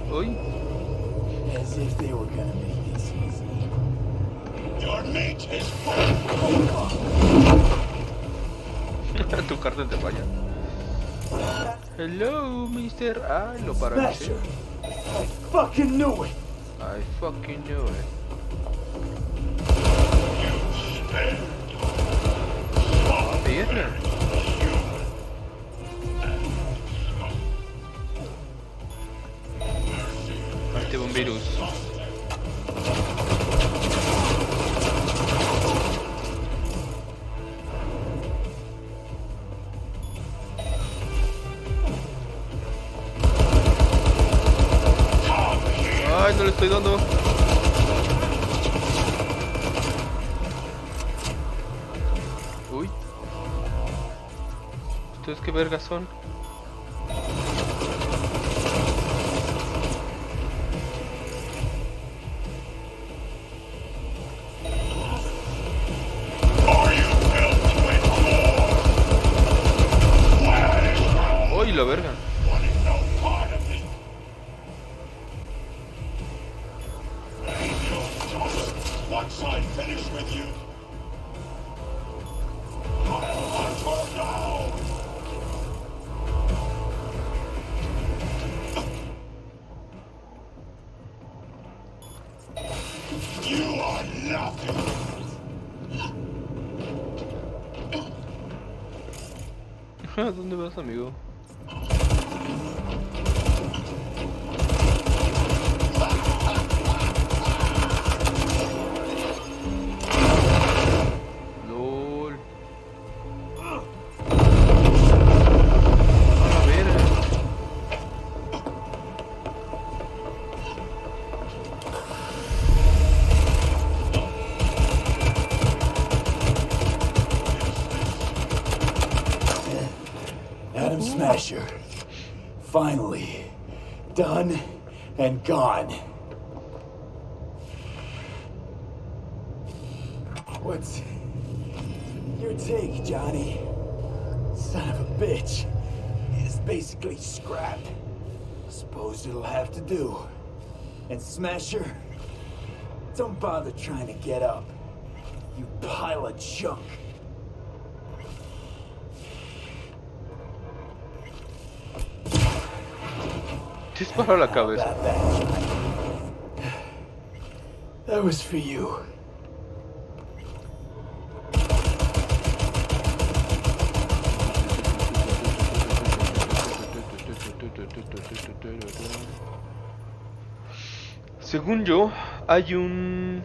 Uy. As if they were gonna make this easy. Your mate is Tu cartel te falla. Hello, Mr. Ay, lo paralice. I fucking knew it. I fucking knew it. Pierna. Activa un virus. Ay, no le estoy dando. Uy. ¿Ustedes qué vergas son? Uy, la verga. Once I finish with you, I'll hunt her down. You are nothing. ¿Dónde vas, amigo? LOL. A ver. Adam Smasher. Finally. Done and gone. What's your take, Johnny? Son of a bitch. It's basically scrap. Suppose it'll have to do. And Smasher, don't bother trying to get up. You pile of junk. Disparó la cabeza. That was for you. Según yo, hay un...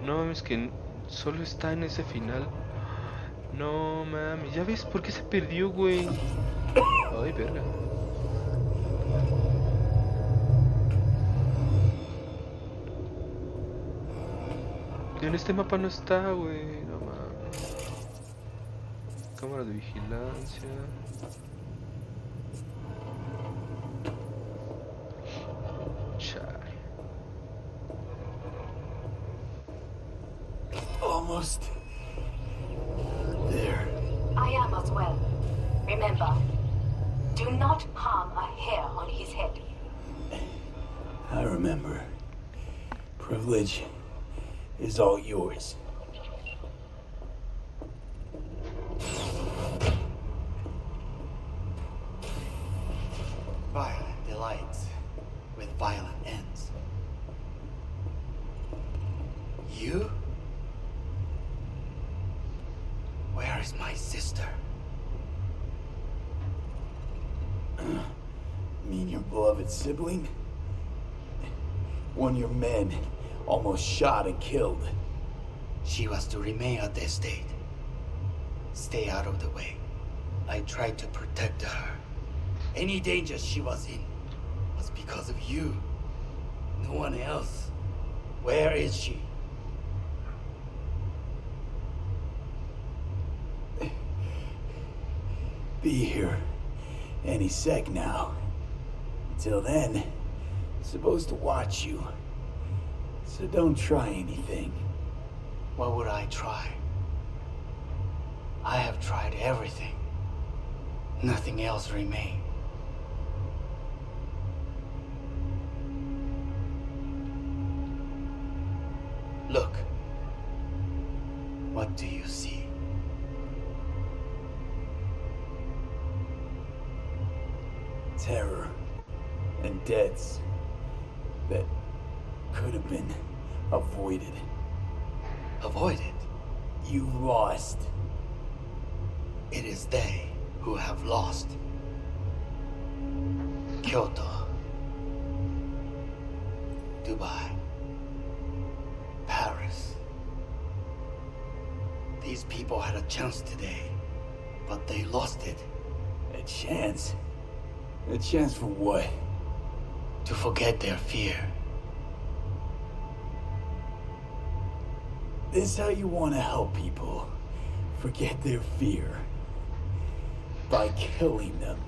No, es que solo está en ese final. No mames, ¿ya ves por qué se perdió, güey? Ay, verga. En este mapa no está, güey. No mames. Cámara de vigilancia. Chale. Almost there. I am as well. Remember, do not harm a hair on his head. I remember. Privilege is all yours. Violent delights with violent ends. You? Where is my sister? Mean your beloved sibling? One your men almost shot and killed. She was to remain at the estate. Stay out of the way. I tried to protect her. Any danger she was in was because of you. No one else. Where is she? Be here any sec now. Until then, supposed to watch you. So don't try anything. What would I try? I have tried everything. Nothing else remains. Look. What do you see? Terror and deaths that could have been avoided. Avoided? You lost. It is they who have lost. Kyoto. Dubai. Paris. These people had a chance today, but they lost it. A chance? A chance for what? To forget their fear. This how you want to help people forget their fear? By killing them.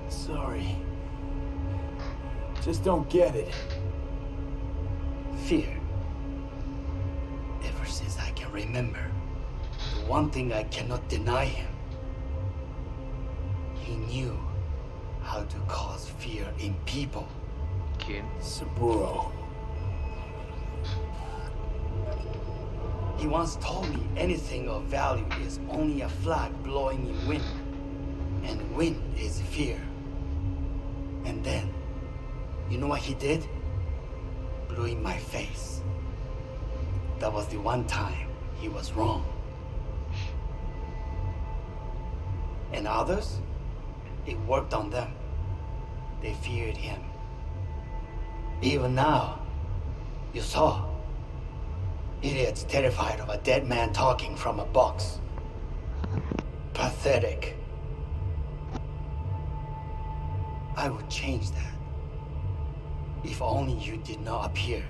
Sorry. Just don't get it. Fear. Ever since I can remember, the one thing I cannot deny him. He knew how to cause fear in people. ¿Quién? Saburo. He once told me anything of value is only a flag blowing in wind. And wind is fear. And then, you know what he did? Blew in my face. That was the one time he was wrong. And others? It worked on them. They feared him. Even now, you saw. Idiots terrified of a dead man talking from a box. Pathetic. I would change that. If only you did not appear.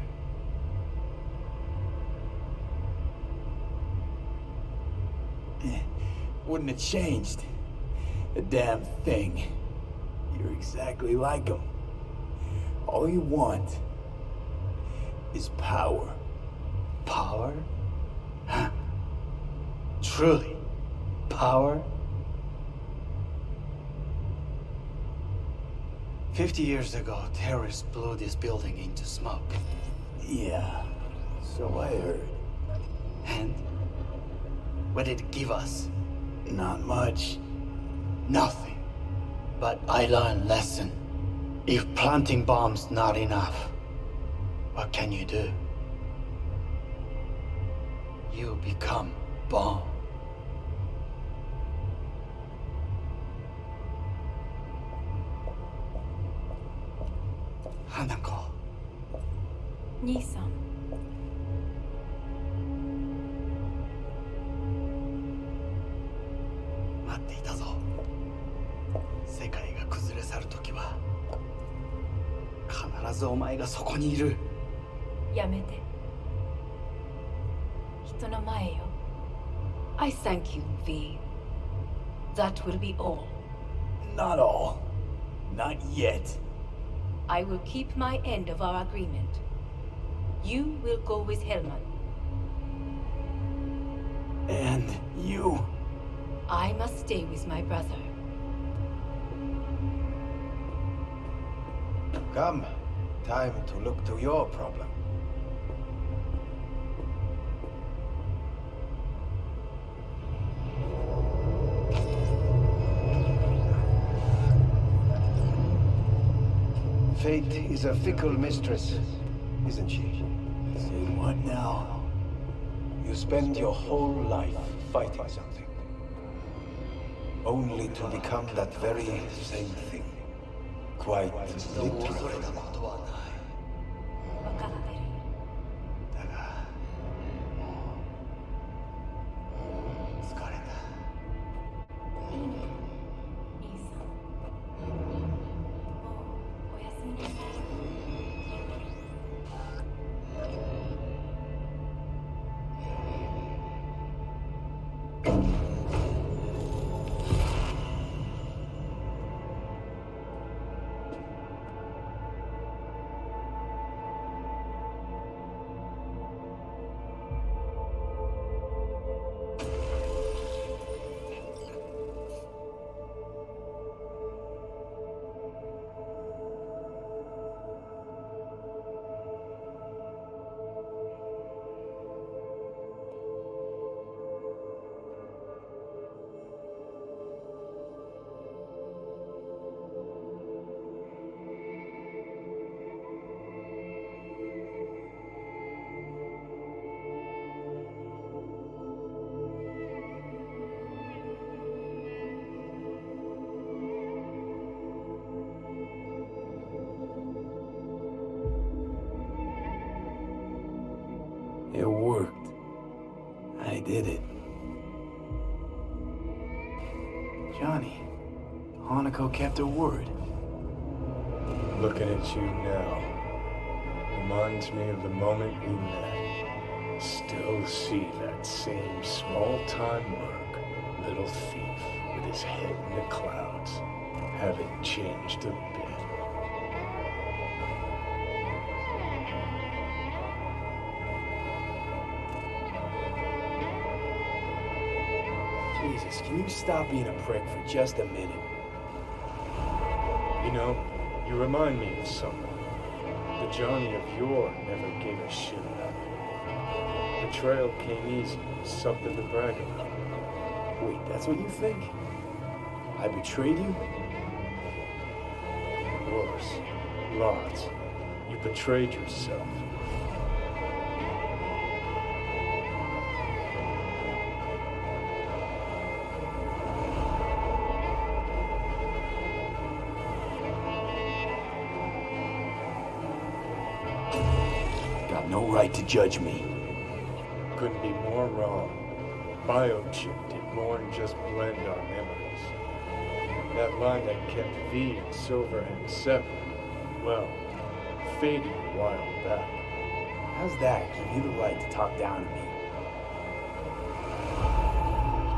Wouldn't have changed a damn thing. You're exactly like him. All you want is power. Power? Huh? Truly, power? 50 years ago, terrorists blew this building into smoke. Yeah, so I heard. And? What did it give us? Not much. Nothing. But I learned lesson. If planting bombs not enough, what can you do? You become bomb. Hanako. 兄さん。待っていたぞ。世界が崩れ去るときは必ずお前がそこにいる。やめて。人の前よ。I thank you, V. That will be all. Not all. Not yet. I will keep my end of our agreement. You will go with Hellman. And you? I must stay with my brother. Come. Time to look to your problem. Fate is a fickle mistress, isn't she? Say what now? You spend your whole life fighting something, only to become that very same thing. Quite literally. 分かってる。疲れた。いいね。兄さん。もうおやすみなさい。It worked. I did it. Johnny, Hanako kept her word. Looking at you now reminds me of the moment we met. Still see that same small-time merc, little thief with his head in the clouds. Haven't changed a bit. Jesus, can you stop being a prick for just a minute? You know, you remind me of someone. The Johnny of yore never gave a shit about it. Betrayal came easy, something to brag about. Wait, that's what you think? I betrayed you? Worse. Lots. You betrayed yourself. Got no right to judge me. Couldn't be more wrong. Biochip did more than just blend our memories. That line that kept V and Silverhand separate, well, faded a while back. How's that give you the right to talk down to me?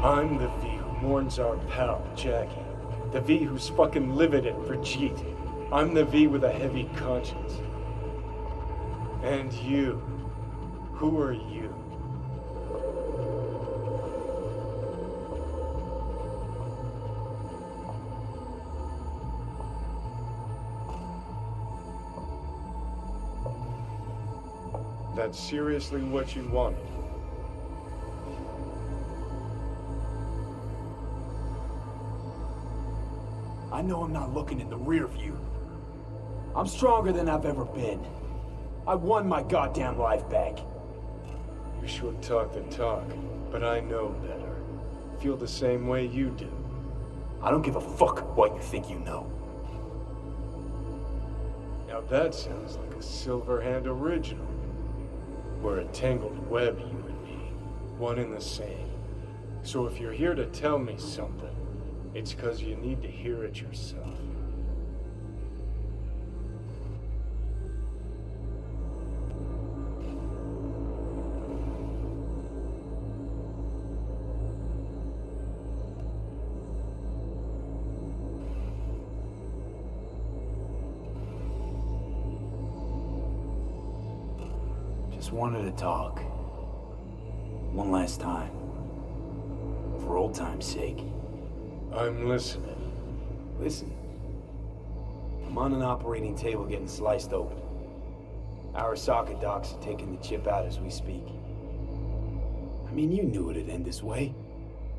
I'm the V who mourns our pal, Jackie. The V who's fucking livid at Brigitte. I'm the V with a heavy conscience. And you. Who are you? That's seriously what you wanted? I know I'm not looking in the rear view. I'm stronger than I've ever been. I won my goddamn life back. You sure talk the talk, but I know better. Feel the same way you do. I don't give a fuck what you think you know. Now that sounds like a Silverhand original. We're a tangled web, you and me. One and the same. So if you're here to tell me something, it's because you need to hear it yourself. Just wanted to talk. One last time. For old time's sake. I'm listening. Listen. I'm on an operating table getting sliced open. Arasaka docs are taking the chip out as we speak. I mean, you knew it'd end this way.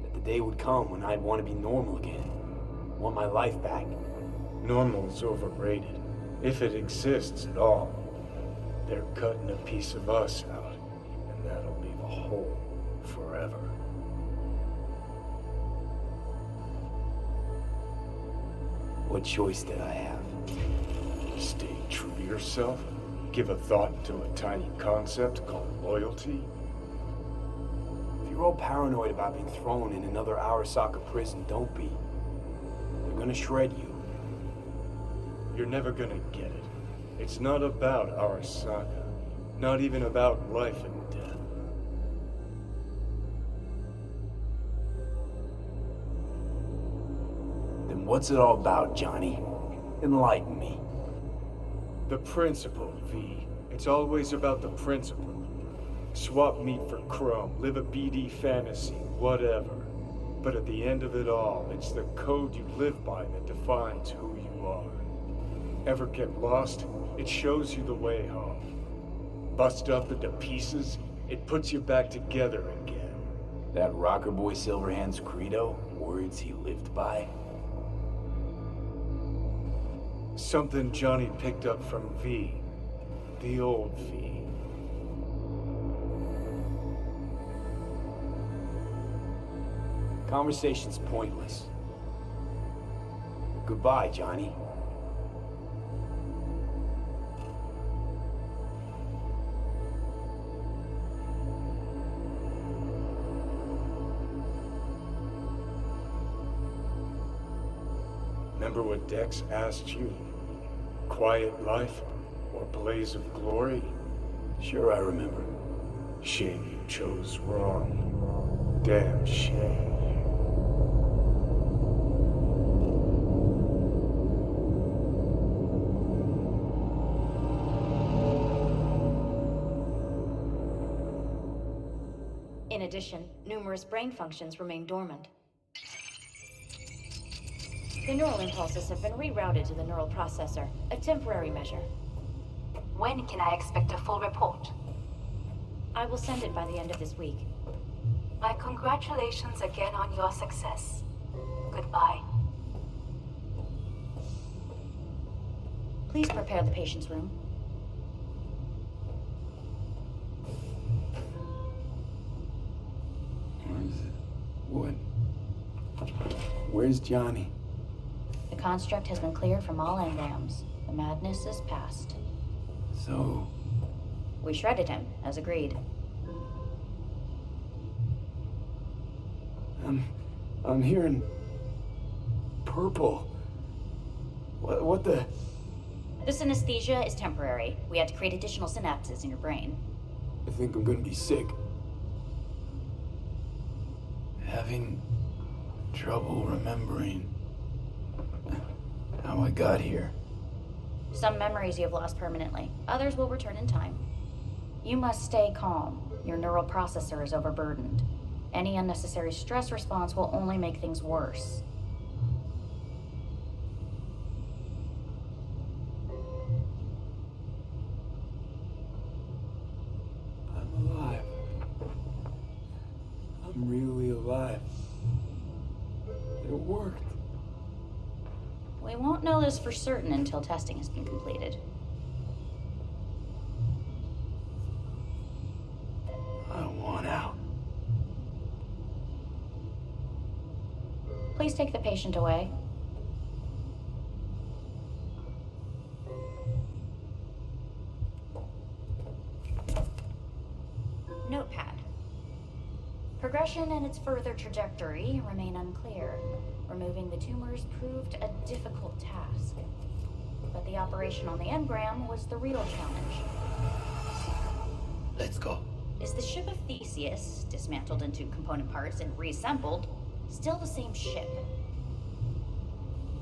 That the day would come when I'd want to be normal again. Want my life back. Normal's overrated. If it exists at all. They're cutting a piece of us out, and that'll leave a hole forever. What choice did I have? Stay true to yourself? Give a thought to a tiny concept called loyalty? If you're all paranoid about being thrown in another Arasaka prison, don't be. They're gonna shred you. You're never gonna get it. It's not about Arasaka. Not even about life and death. Then what's it all about, Johnny? Enlighten me. The principle, V. It's always about the principle. Swap meat for chrome, live a BD fantasy, whatever. But at the end of it all, it's the code you live by that defines who you are. Ever get lost? It shows you the way home. Bust up into pieces, it puts you back together again. That rocker boy Silverhand's credo? Words he lived by? Something Johnny picked up from V. The old V. Conversation's pointless. Goodbye, Johnny. Remember what Dex asked you? Quiet life or blaze of glory? Sure, I remember. Shame you chose wrong. Damn shame. In addition, numerous brain functions remain dormant. The neural impulses have been rerouted to the neural processor, a temporary measure. When can I expect a full report? I will send it by the end of this week. My congratulations again on your success. Goodbye. Please prepare the patient's room. Where is it? What? Where's Johnny? The construct has been cleared from all engrams. The madness is past. So... We shredded him, as agreed. I'm hearing... purple. What the... The synesthesia is temporary. We had to create additional synapses in your brain. I think I'm gonna be sick. Having trouble remembering how I got here. Some memories you have lost permanently. Others will return in time. You must stay calm. Your neural processor is overburdened. Any unnecessary stress response will only make things worse. I'm alive. I'm really alive. It worked. We won't know this for certain until testing has been completed. I want out. Please take the patient away. Progression and its further trajectory remain unclear. Removing the tumors proved a difficult task. But the operation on the engram was the real challenge. Let's go. Is the ship of Theseus, dismantled into component parts and reassembled, still the same ship?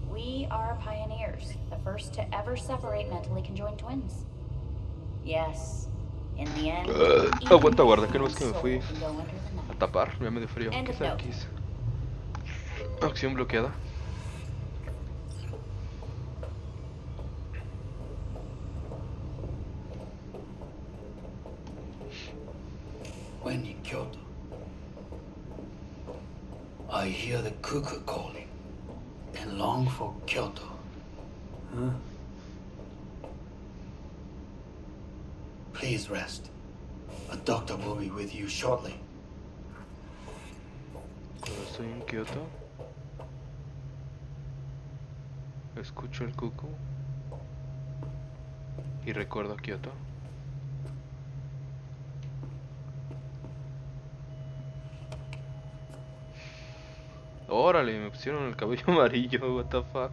We are pioneers, the first to ever separate mentally conjoined twins. Yes, in the end, Aguanta, guarda, que no es que me fui a tapar, ya me dio frío. ¿Qué es X? Acción bloqueada. When in Kyoto, I hear the cuckoo calling and long for Kyoto. Huh? Please rest. A doctor will be with you shortly. Cuando estoy en Kyoto, escucho el cuco y recuerdo a Kyoto. Órale, me pusieron el cabello amarillo, what the fuck.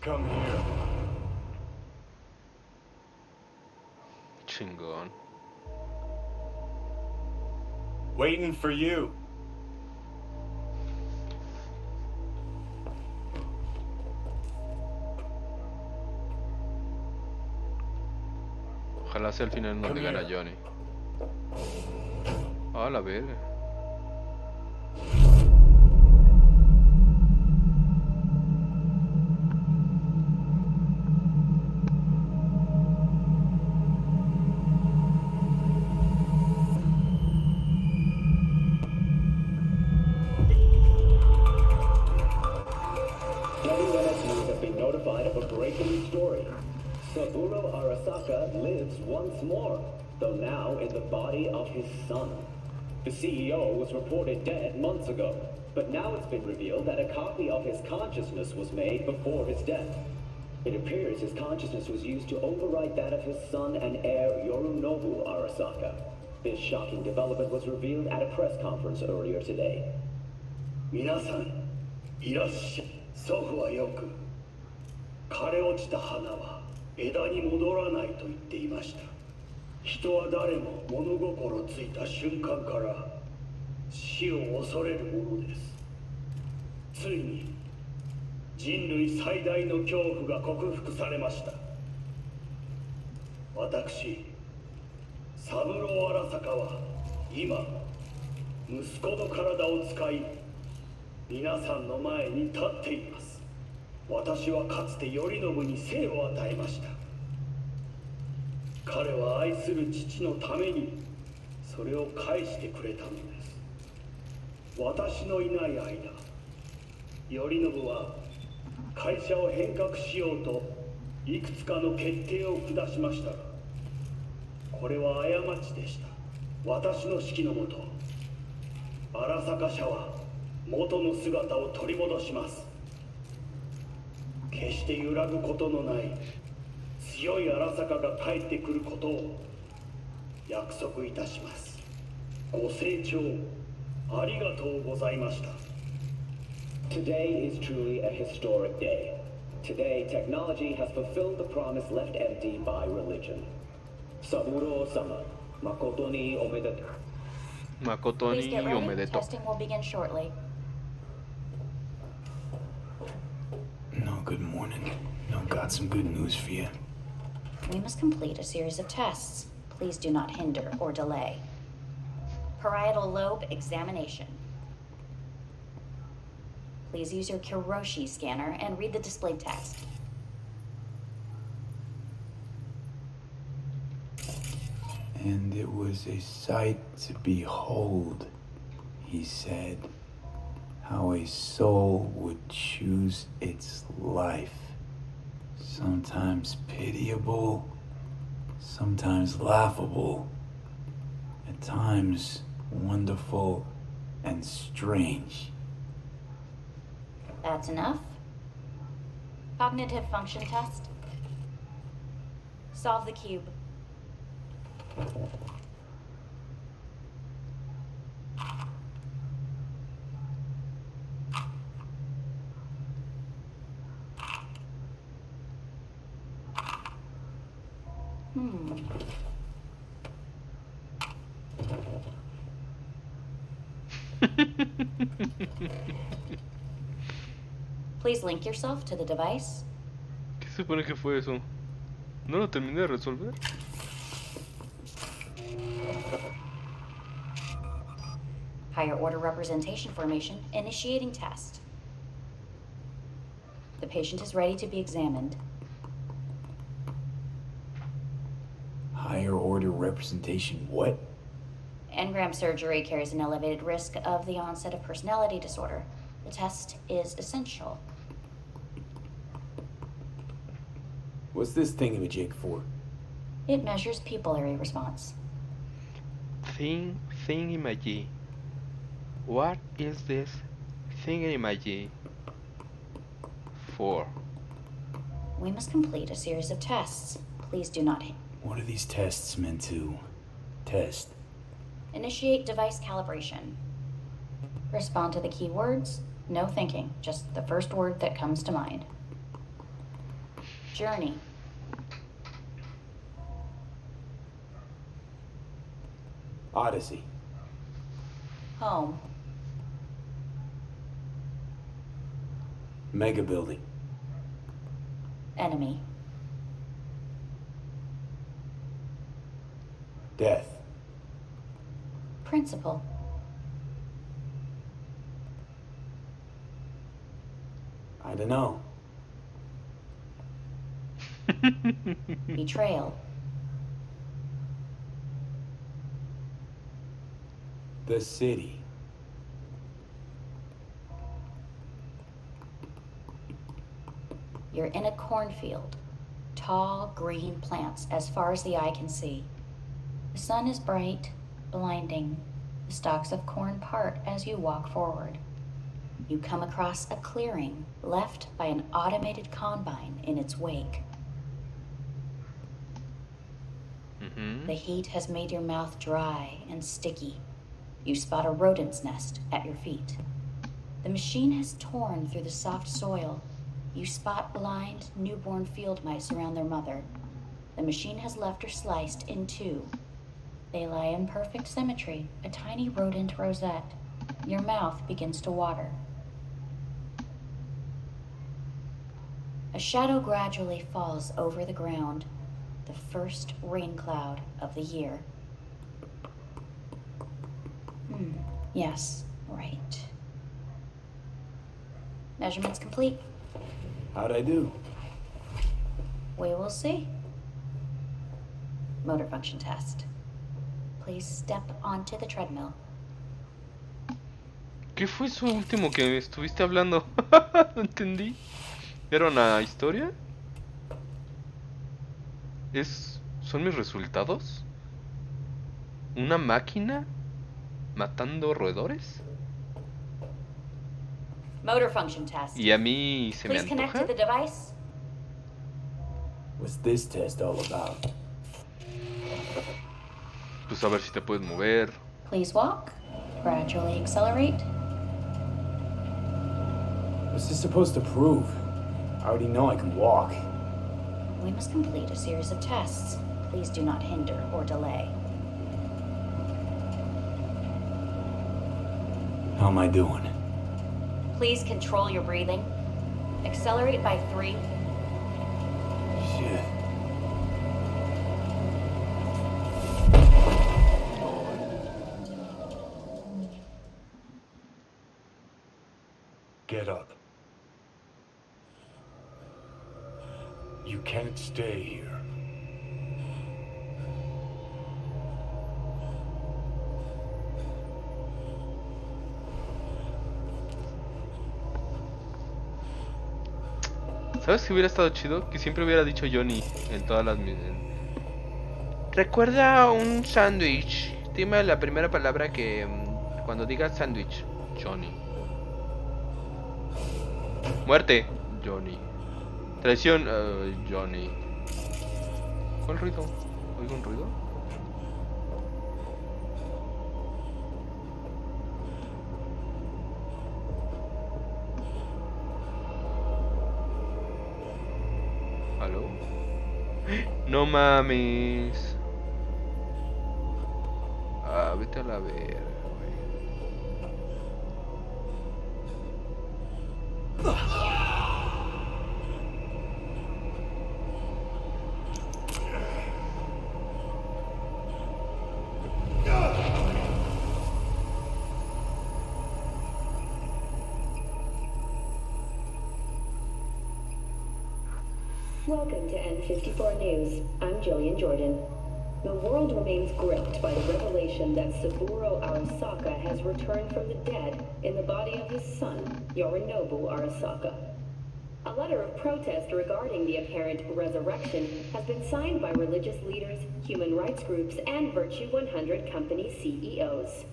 Come here. Chingón. Waiting for you. Ojalá sea el final donde gana Johnny. A la verga. Saburo Arasaka lives once more, though now in the body of his son. The CEO was reported dead months ago, but now it's been revealed that a copy of his consciousness was made before his death. It appears his consciousness was used to override that of his son and heir Yorinobu Arasaka. This shocking development was revealed at a press conference earlier today. 皆さん、いらっしゃい。祖父はよく、枯れ落ちた花は枝に戻らないと言っていました。人は誰も物心ついた瞬間から死を恐れるものです。ついに人類最大の恐怖が克服されました。私、三郎荒坂は今、息子の体を使い、皆さんの前に立っています。私はかつて頼信に生を与えました。彼は愛する父のためにそれを返してくれたのです。私のいない間、頼信は会社を変革しようといくつかの決定を下しましたが、これは過ちでした。私の指揮のもと、荒坂社は元の姿を取り戻します。決して揺らぐことのない強い荒坂が帰ってくることを約束いたします。ご清聴ありがとうございました。 Today is truly a historic day. Today, technology has fulfilled the promise left empty by religion. Saburo-sama, makoto ni omedetou. Makoto Please ni get ready. omedetou. Testing will begin shortly. No, good morning. No, got some good news for you. We must complete a series of tests. Please do not hinder or delay. Parietal lobe examination. Please use your Kiroshi scanner and read the displayed text. And it was a sight to behold, he said, how a soul would choose its life. Sometimes pitiable, sometimes laughable, at times wonderful and strange. That's enough. Cognitive function test. Solve the cube. Please link yourself to the device. ¿Qué se supone que fue eso? ¿No lo terminé de resolver? Higher order representation formation, initiating test. The patient is ready to be examined. Higher order representation what? Engram surgery carries an elevated risk of the onset of personality disorder. The test is essential. What's this thingamajig for? It measures pupillary response. Thingamajig. What is this thingamajig for? We must complete a series of tests. Please do not What are these tests meant to test? initiate device calibration. Respond to the keywords. No thinking, just the first word that comes to mind. Journey. Odyssey. Home. Mega building. Enemy. Death. Principal. I don't know. Betrayal. The city. You're in a cornfield. Tall, green plants as far as the eye can see. The sun is bright, blinding. The stalks of corn part as you walk forward. You come across a clearing left by an automated combine in its wake. The heat has made your mouth dry and sticky. You spot a rodent's nest at your feet. The machine has torn through the soft soil. You spot blind, newborn field mice around their mother. The machine has left her sliced in two. They lie in perfect symmetry, a tiny rodent rosette. Your mouth begins to water. A shadow gradually falls over the ground, the first rain cloud of the year. Yes, right. Measurements complete. How'd I do? We will see. Motor function test. Please step onto the treadmill. ¿Qué fue eso último que estuviste hablando? No entendí. ¿Era una historia? ¿Son mis resultados? ¿Una máquina matando roedores? Motor function test. ¿Y a mí se me Please connect to antoja? the device. What's this test all about? Pues a ver si te puedes mover. Please walk. Gradually accelerate. What's this supposed to prove? I already know I can walk. We must complete a series of tests. Please do not hinder or delay. How am I doing? Please control your breathing. Accelerate by 3. Shit. Get get up. You can't stay here. ¿Sabes qué hubiera estado chido? Que siempre hubiera dicho Johnny en todas las... Recuerda un sándwich. Dime la primera palabra que... cuando digas sándwich. Johnny. Muerte. Johnny. Traición. Johnny. ¿Cuál ruido? ¿Oigo un ruido? ¿Aló? No mames. Ah, vete a la verga, Welcome to N54 News. I'm Jillian Jordan. The world remains gripped by the revelation that Saburo Arasaka has returned from the dead in the body of his son, Yorinobu Arasaka. A letter of protest regarding the apparent resurrection has been signed by religious leaders, human rights groups, and Virtue 100 company CEOs.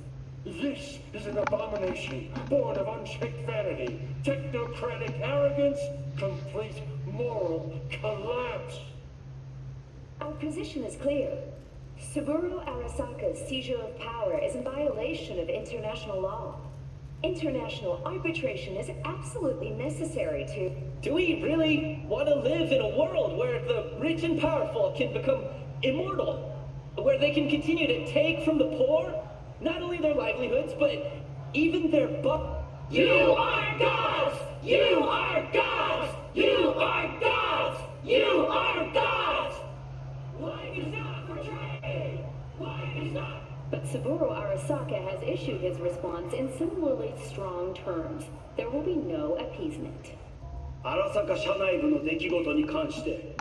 This is an abomination, born of unchecked vanity, technocratic arrogance, complete moral collapse. Our position is clear. Saburo Arasaka's seizure of power is in violation of international law. International arbitration is absolutely necessary to... Do we really want to live in a world where the rich and powerful can become immortal? Where they can continue to take from the poor? Not only their livelihoods, but even their You are gods! You are gods! You are gods! You are gods! Life is not portrayed! Life is not... But Saburo Arasaka has issued his response in similarly strong terms. There will be no appeasement. 荒坂社内部の出来事に関して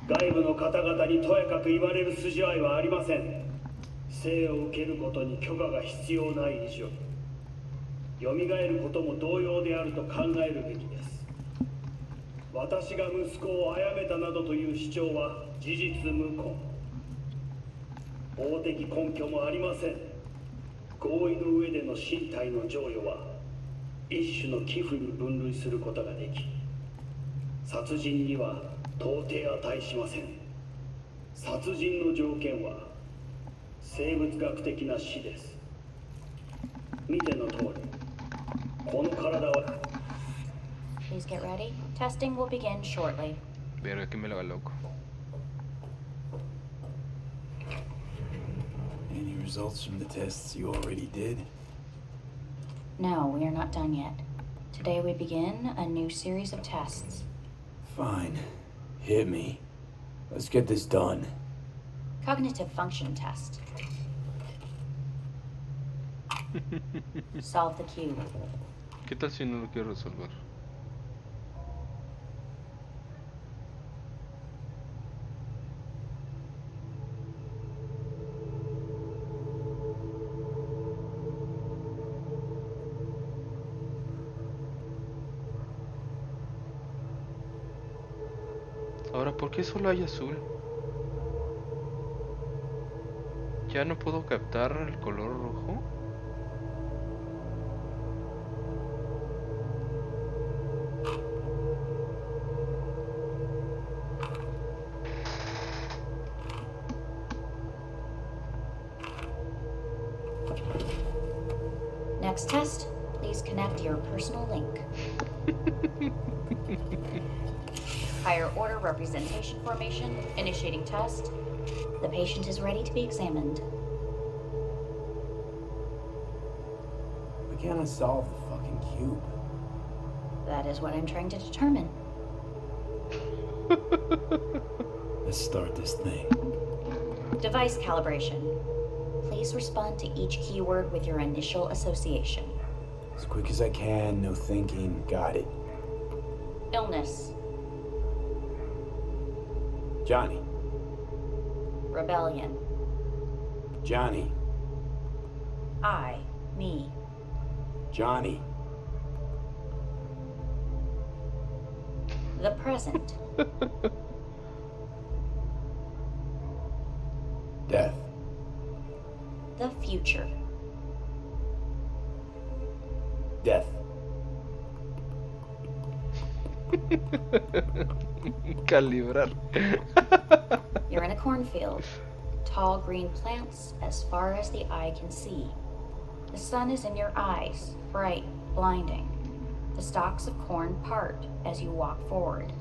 外部の方々にとやかく言われる筋合いはありません。生を受けることに許可が必要ない以上蘇ることも同様であると考えるべきです。私が息子を殺めたなどという主張は事実無根。法的根拠もありません。合意の上での身体の贈与は一種の寄付に分類することができ、殺人には到底値しません。殺人の条件は生物学的な死です。見ての通り、この体は... Please get ready. Testing will begin shortly. Verga, que me lo haga loco. Any results from the tests you already did? No, we are not done yet. Today we begin a new series of tests. Fine. Hit me. Let's get this done. Cognitive function test. Solve the cube. ¿Qué tal si no lo quiero resolver? Ahora, ¿por qué solo hay azul? ¿Ya no puedo captar el color rojo? Next test, please connect your personal link. Higher order representation formation, initiating test. The patient is ready to be examined. Why can't I solve the fucking cube? That is what I'm trying to determine. Let's start this thing. Device calibration. Please respond to each keyword with your initial association. As quick as I can, no thinking, got it. Illness. Johnny. Rebellion. Johnny. Me. Johnny. The present. Death. The future. Death. Calibrar. You're in a cornfield. Tall green plants as far as the eye can see. The sun is in your eyes, bright, blinding. The stalks of corn part as you walk forward.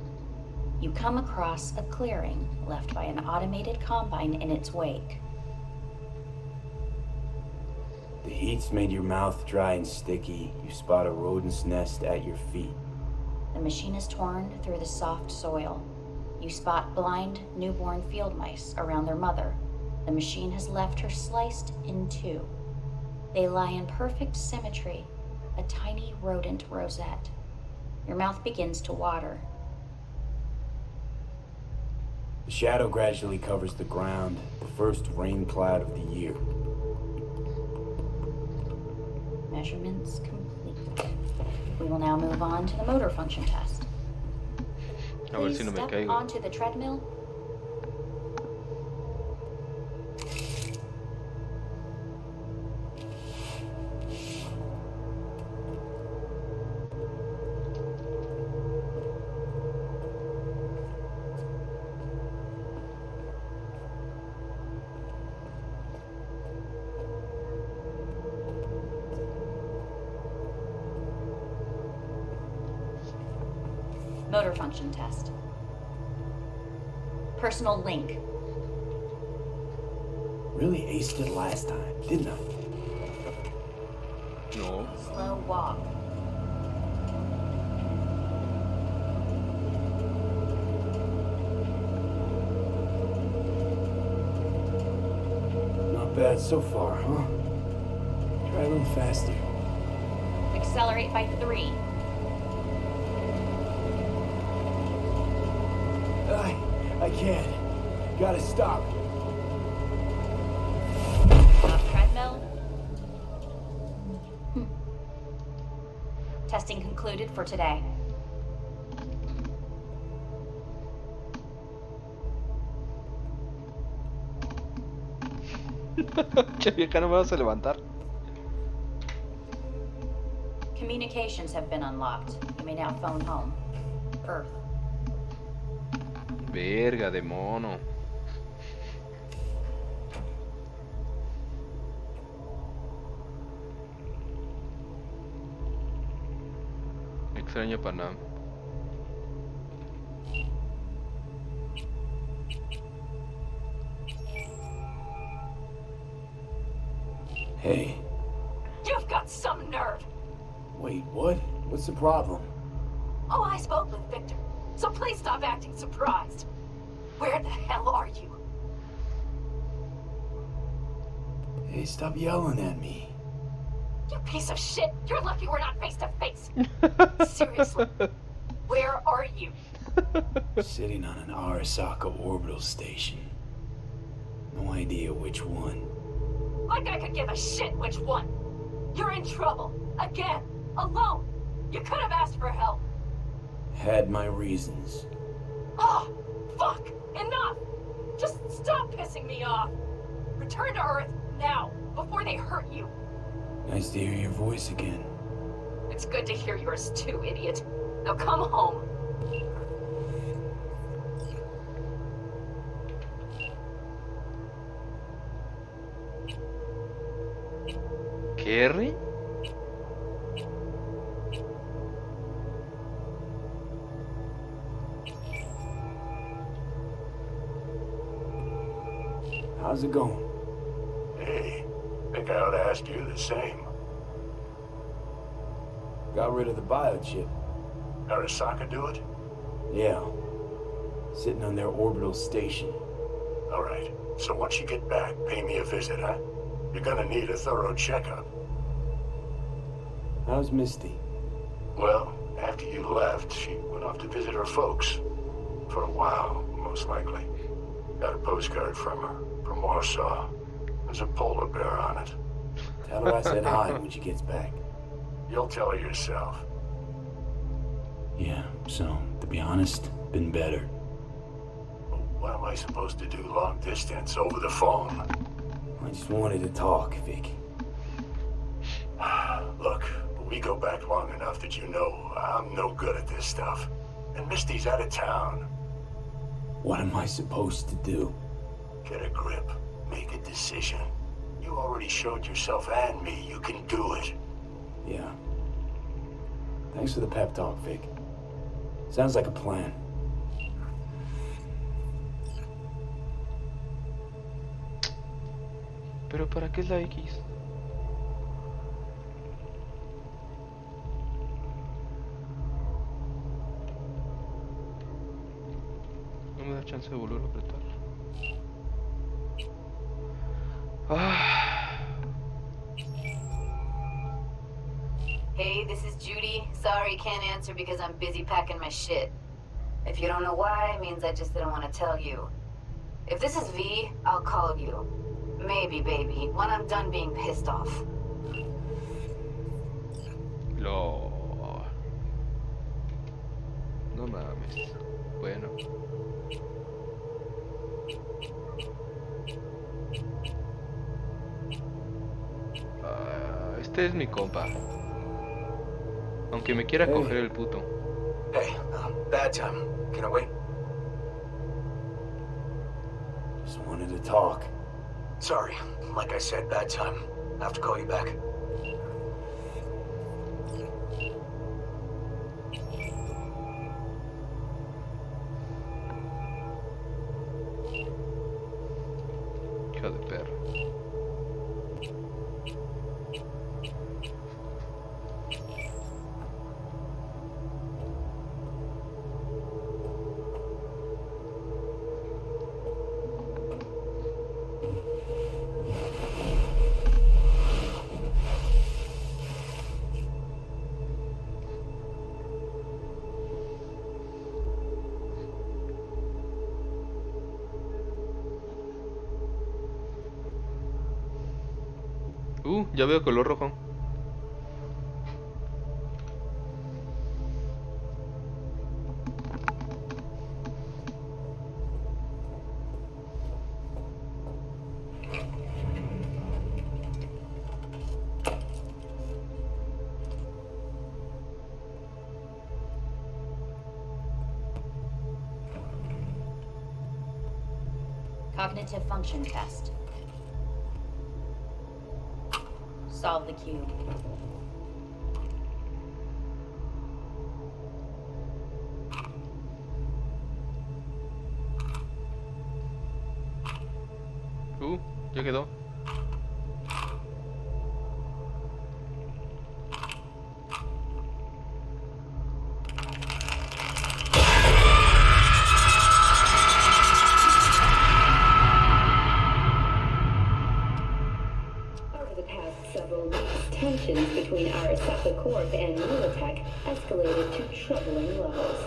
You come across a clearing left by an automated combine in its wake. The heat's made your mouth dry and sticky. You spot a rodent's nest at your feet. The machine is torn through the soft soil. You spot blind, newborn field mice around their mother. The machine has left her sliced in two. They lie in perfect symmetry, a tiny rodent rosette. Your mouth begins to water. The shadow gradually covers the ground, the first rain cloud of the year. Measurements complete. We will now move on to the motor function test. Please step onto the treadmill. Motor function test. Personal link. Really aced it last time, didn't I? No. Slow walk. Not bad so far, huh? Try a little faster. Accelerate by 3. I can't. Gotta stop. Off treadmill. Testing concluded for today. Che vieja, no me vas a levantar. Communications have been unlocked. You may now phone home. Earth. Verga de mono. Extraño Panam. Hey. You've got some nerve. Wait, what? What's the problem? Oh, I spoke with Victor, so please stop acting surprised. Where the hell are you? Hey, stop yelling at me. You piece of shit! You're lucky we're not face to face. Seriously, where are you? Sitting on an Arasaka orbital station. No idea which one. Like I could give a shit which one. You're in trouble. Again. Alone. You could have asked for help. Had my reasons. Oh, fuck! Enough! Just stop pissing me off! Return to Earth, now, before they hurt you. Nice to hear your voice again. It's good to hear yours too, idiot. Now come home. Kerry? How's it going? Hey, think I ought to ask you the same. Got rid of the biochip. Arasaka do it? Yeah. Sitting on their orbital station. All right. So once you get back, pay me a visit, huh? You're gonna need a thorough checkup. How's Misty? Well, after you left, she went off to visit her folks. For a while, most likely. Got a postcard from her, from Warsaw. There's a polar bear on it. Tell her I said hi when she gets back. You'll tell her yourself. Yeah, so, to be honest, been better. What am I supposed to do long distance over the phone? I just wanted to talk, Vic. Look, we go back long enough that you know I'm no good at this stuff. And Misty's out of town. What am I supposed to do? Get a grip. Make a decision. You already showed yourself and me you can do it. Yeah. Thanks for the pep talk, Vic. Sounds like a plan. ¿Pero para qué es la X? No me da chance de volver a apretar. Hey, this is Judy. Sorry, can't answer because I'm busy packing my shit. If you don't know why, it means I just didn't want to tell you. If this is V, I'll call you. Maybe, baby, when I'm done being pissed off. No mames. Bueno. Este es mi compa. Aunque me quiera coger el puto. Hey, bad time. Can I wait? Just wanted to talk. Sorry. Like I said, bad time. I have to call you back. Hija de perro. Ya veo color rojo. Cognitive function test. Solve the cube. Ya quedó. Tensions between Arasaka Corp and Militech escalated to troubling levels.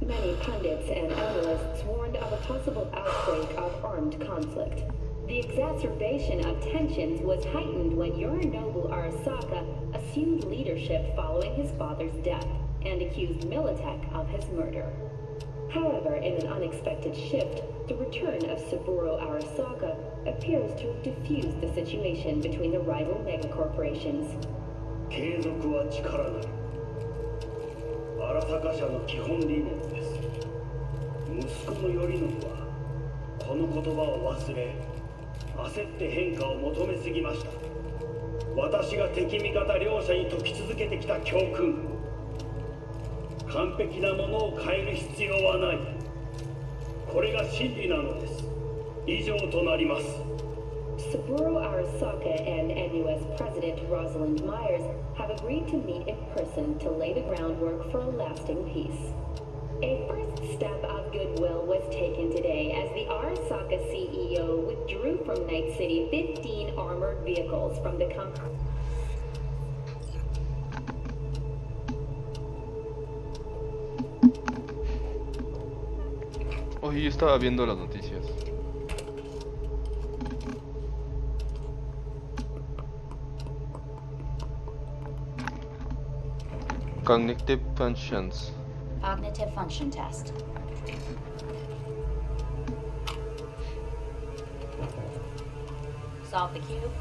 Many pundits and analysts warned of a possible outbreak of armed conflict. The exacerbation of tensions was heightened when Yorinobu Arasaka assumed leadership following his father's death and accused Militech of his murder. However, in an unexpected shift, the return of Saburo Arasaka appears to have diffused the situation between the rival megacorporations. 継続は力なり。荒坂社の基本理念です。息子の頼信はこの言葉を忘れ、焦って変化を求めすぎました。私が敵味方両者に説き続けてきた教訓。完璧なものを変える必要はない。これが真理なのです。以上となります。Saburo Arasaka and NUS President Rosalind Myers have agreed to meet in person to lay the groundwork for a lasting peace. A first step of goodwill was taken today as the Arasaka CEO withdrew from Night City 15 armored vehicles from the company. Sí, yo estaba viendo las noticias. Cognitive functions. Cognitive function test. Solve the cube.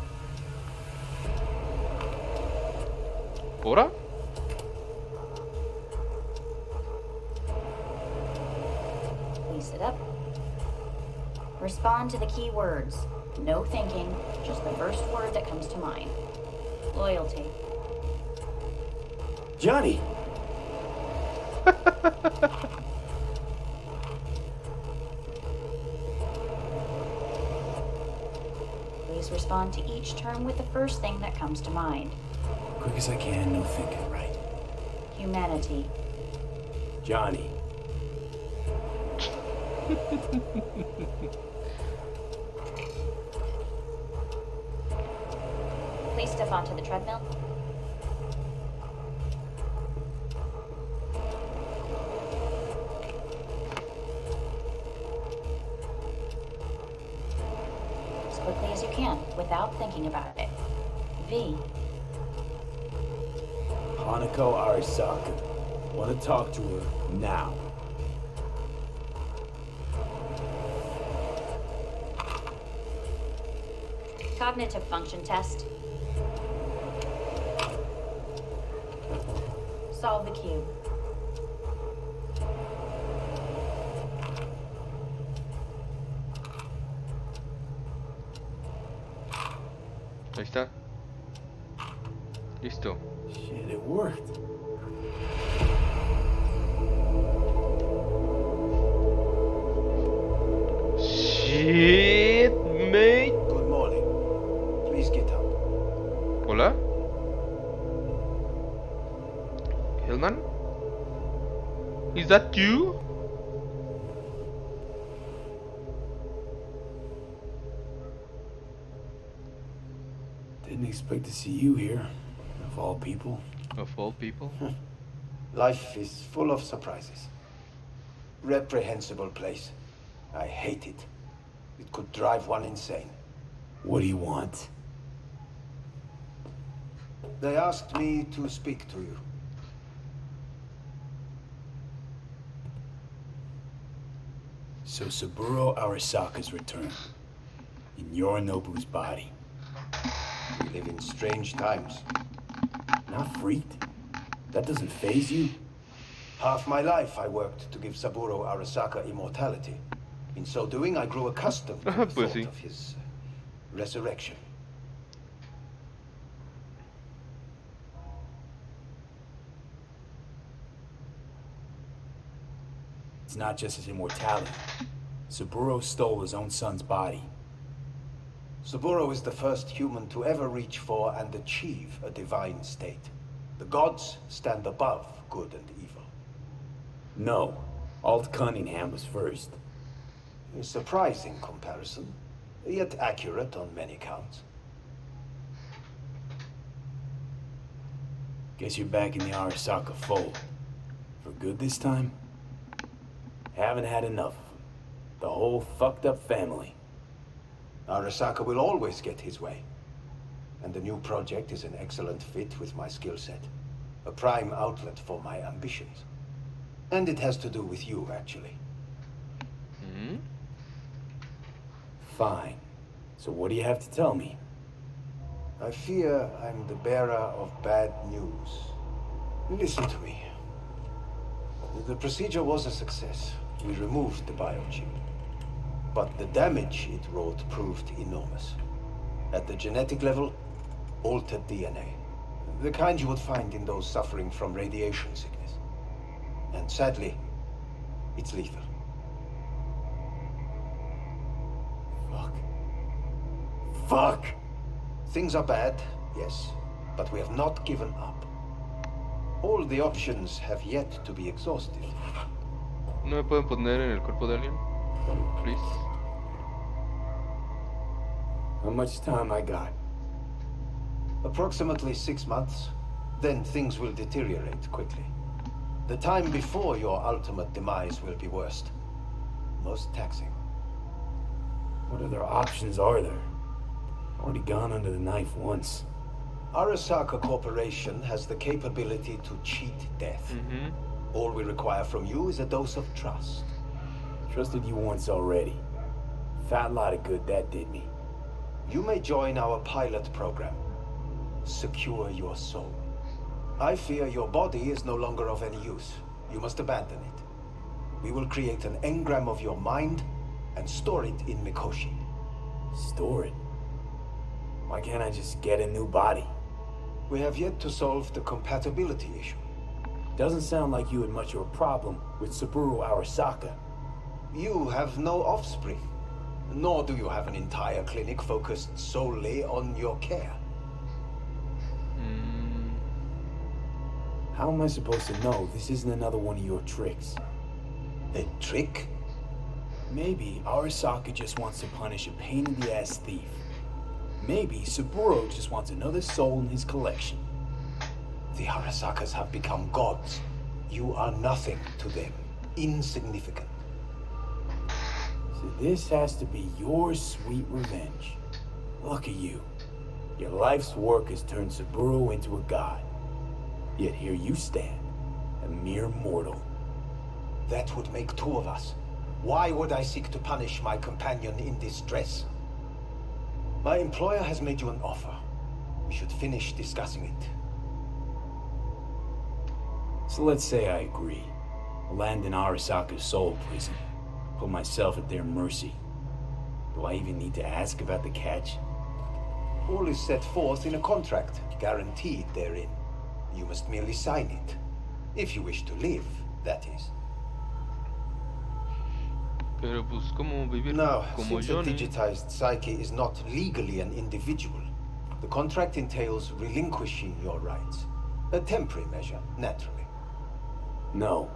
¿Ahora? Please sit up. Respond to the key words. No thinking, just the first word that comes to mind. Loyalty. Johnny! Please respond to each term with the first thing that comes to mind. Quick as I can, no thinking, right? Humanity. Johnny. Please step onto the treadmill. As quickly as you can, without thinking about it. V. Hanako Arisaka. Want to talk to her now. Cognitive function test. Solve the cube. Ahí está. Listo. Shit, it worked. Shit, mate. Good morning. Please get up. Hola. Hillman? Is that you? Didn't expect to see you here, of all people. Of all people? Life is full of surprises. Reprehensible place. I hate it. It could drive one insane. What do you want? They asked me to speak to you. So Saburo Arasaka's returned. In Yorinobu's body. We live in strange times. Not freaked? That doesn't faze you? Half my life I worked to give Saburo Arasaka immortality. In so doing, I grew accustomed to the thought of his resurrection. It's not just his immortality. Saburo stole his own son's body. Saburo is the first human to ever reach for and achieve a divine state. The gods stand above good and evil. No. Alt Cunningham was first. A surprising comparison, yet accurate on many counts. Guess you're back in the Arasaka fold. For good this time? Haven't had enough of them. The whole fucked up family. Arasaka will always get his way. And the new project is an excellent fit with my skill set. A prime outlet for my ambitions. And it has to do with you, actually. Hmm? Fine. So what do you have to tell me? I fear I'm the bearer of bad news. Listen to me. The procedure was a success. We removed the biochip. But the damage it wrought proved enormous. At the genetic level, altered DNA. The kind you would find in those suffering from radiation sickness. And sadly, it's lethal. Fuck! Things are bad, yes, but we have not given up. All the options have yet to be exhausted. ¿No me pueden poner en el cuerpo de alguien? Please. How much time I got? Approximately 6 months. Then things will deteriorate quickly. The time before your ultimate demise will be worst. most taxing. What other options are there? Already gone under the knife once. Arasaka Corporation has the capability to cheat death. All we require from you is a dose of trust. Trusted you once already. Fat lot of good that did me. You may join our pilot program. Secure your soul. I fear your body is no longer of any use. You must abandon it. We will create an engram of your mind and store it in Mikoshi. Store it? Why can't I just get a new body? We have yet to solve the compatibility issue. Doesn't sound like you had much of a problem with Saburo Arasaka. You have no offspring. Nor do you have an entire clinic focused solely on your care. How am I supposed to know this isn't another one of your tricks? A trick? Maybe Arasaka just wants to punish a pain-in-the-ass thief. Maybe Saburo just wants another soul in his collection. The Arasakas have become gods. You are nothing to them. Insignificant. So this has to be your sweet revenge. Look at you. Your life's work has turned Saburo into a god. Yet here you stand, a mere mortal. That would make two of us. Why would I seek to punish my companion in distress? My employer has made you an offer. We should finish discussing it. So let's say I agree. I'll land in Arasaka's soul prison. Put myself at their mercy. Do I even need to ask about the catch? All is set forth in a contract, guaranteed therein. You must merely sign it. If you wish to live, that is. Pero pues como vivir Now, como since yo, a digitized psyche is not legally an individual, the contract entails relinquishing your rights. A temporary measure, naturally. No,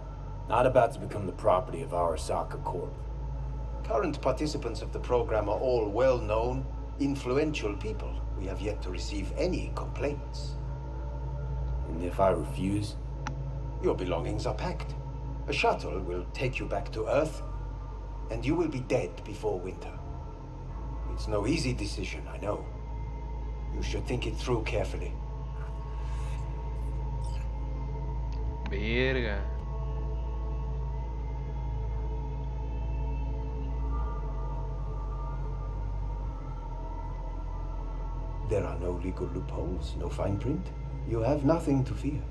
not about to become the property of Arasaka Corp. Current participants of the program are all well-known, influential people. We have yet to receive any complaints. And if I refuse? Your belongings are packed. A shuttle will take you back to Earth, and you will be dead before winter. It's no easy decision, I know. You should think it through carefully. Verga. There are no legal loopholes, no fine print. You have nothing to fear.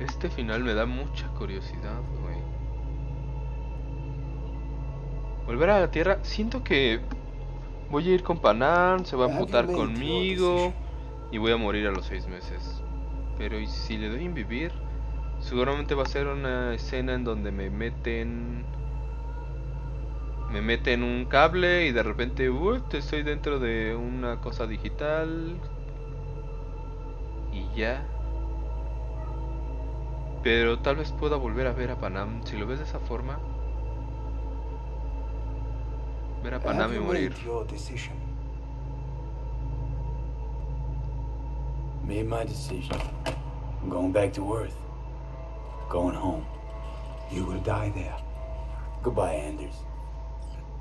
Este final me da mucha curiosidad, güey. Volver a la Tierra, siento que voy a ir con Panam, se va a amputar conmigo y voy a morir a los 6 meses. Pero ¿y si le doy en vivir? Seguramente va a ser una escena en donde me meten un cable y de repente estoy dentro de una cosa digital y ya. Pero tal vez pueda volver a ver a Panam. Si lo ves de esa forma, ver a Panam y morir. Made my decision. I'm going back to Earth. Going home. You will die there. Goodbye, Anders.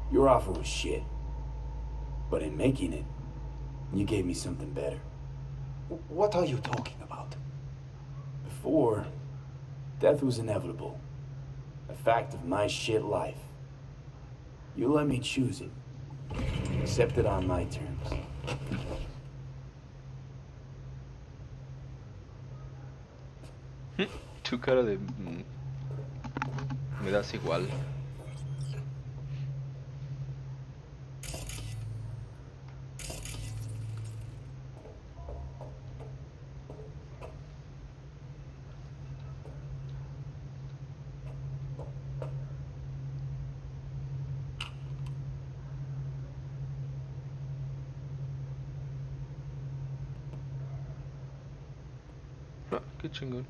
Your offer was shit. But in making it, you gave me something better. What are you talking about? Before, death was inevitable. A fact of my shit life. You let me choose it. Accept it on my terms. Tu cara de... me das igual. Ah, qué chingón.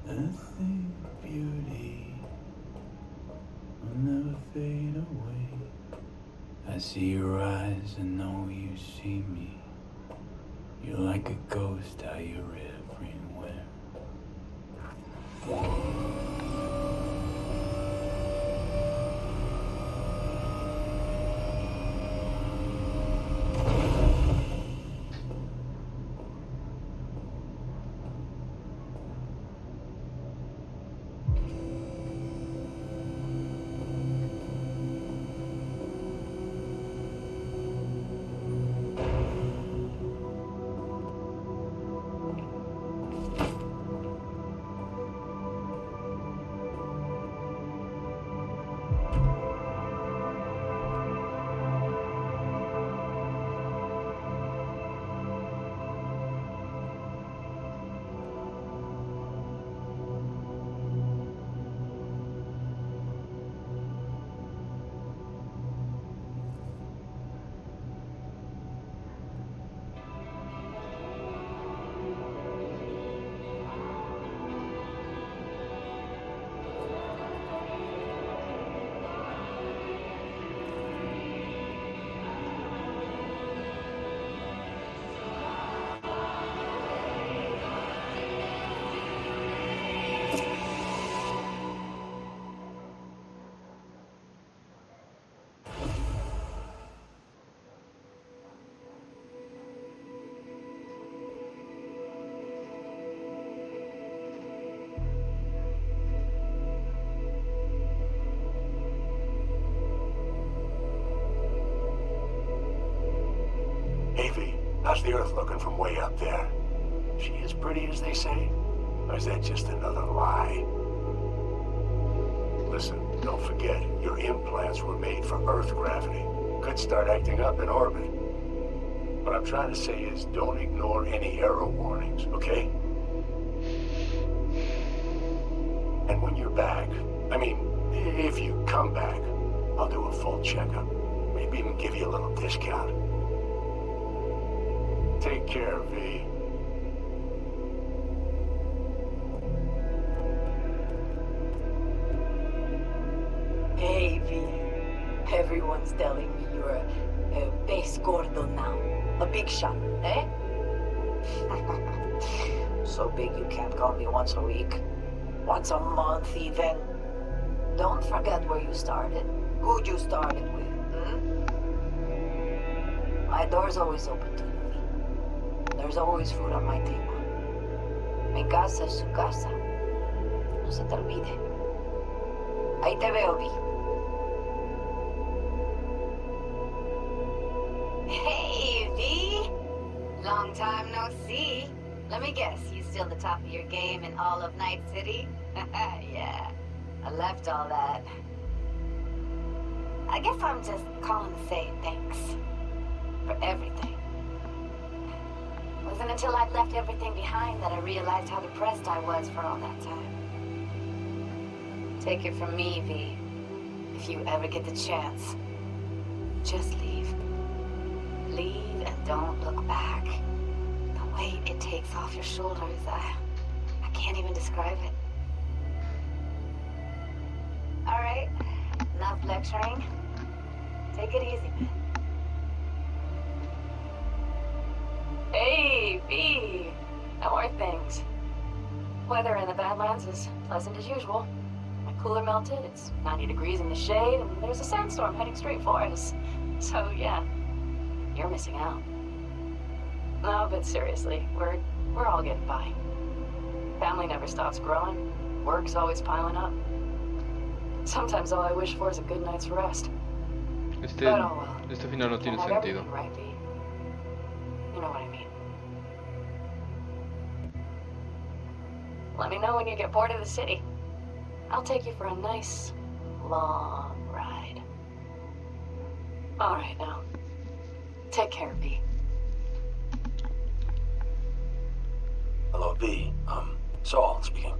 Nothing beauty will never fade away. I see your eyes and know you see me. You're like a ghost, how you're everywhere. Evie, how's the Earth looking from way up there? She as pretty as they say? Or is that just another lie? Listen, don't forget, your implants were made for Earth gravity. Could start acting up in orbit. What I'm trying to say is don't ignore any error warnings, okay? And when you're back, I mean, if you come back, I'll do a full checkup. Maybe even give you a little discount. Take care, V. Hey, V. Everyone's telling me you're a base gordo now. A big shot, eh? So big you can't call me once a week. Once a month, even. Don't forget where you started. Who'd you started with, My door's always open to you, V. There's always food on my table. Mi casa es su casa. No se te olvide. Ahí te veo, V. Hey, V! Long time no see. Let me guess, you still the top of your game in all of Night City? Yeah, I left all that. I guess I'm just calling to say thanks. For everything. It wasn't until I'd left everything behind that I realized how depressed I was for all that time. Take it from me, V. If you ever get the chance, just leave. Leave and don't look back. The weight it takes off your shoulders, I can't even describe it. All right, enough lecturing. Take it easy, man. Hey, V! How are things? Weather in the Badlands is pleasant as usual. My cooler melted, it's 90 degrees in the shade, and there's a sandstorm heading straight for us. So, yeah, you're missing out. No, but seriously, we're all getting by. Family never stops growing. Work's always piling up. Sometimes all I wish for is a good night's rest. Este final no tiene sentido. Right, V? You know what I mean. Let me know when you get bored of the city. I'll take you for a nice, long ride. All right, now. Take care, V. Hello, V. Saul speaking.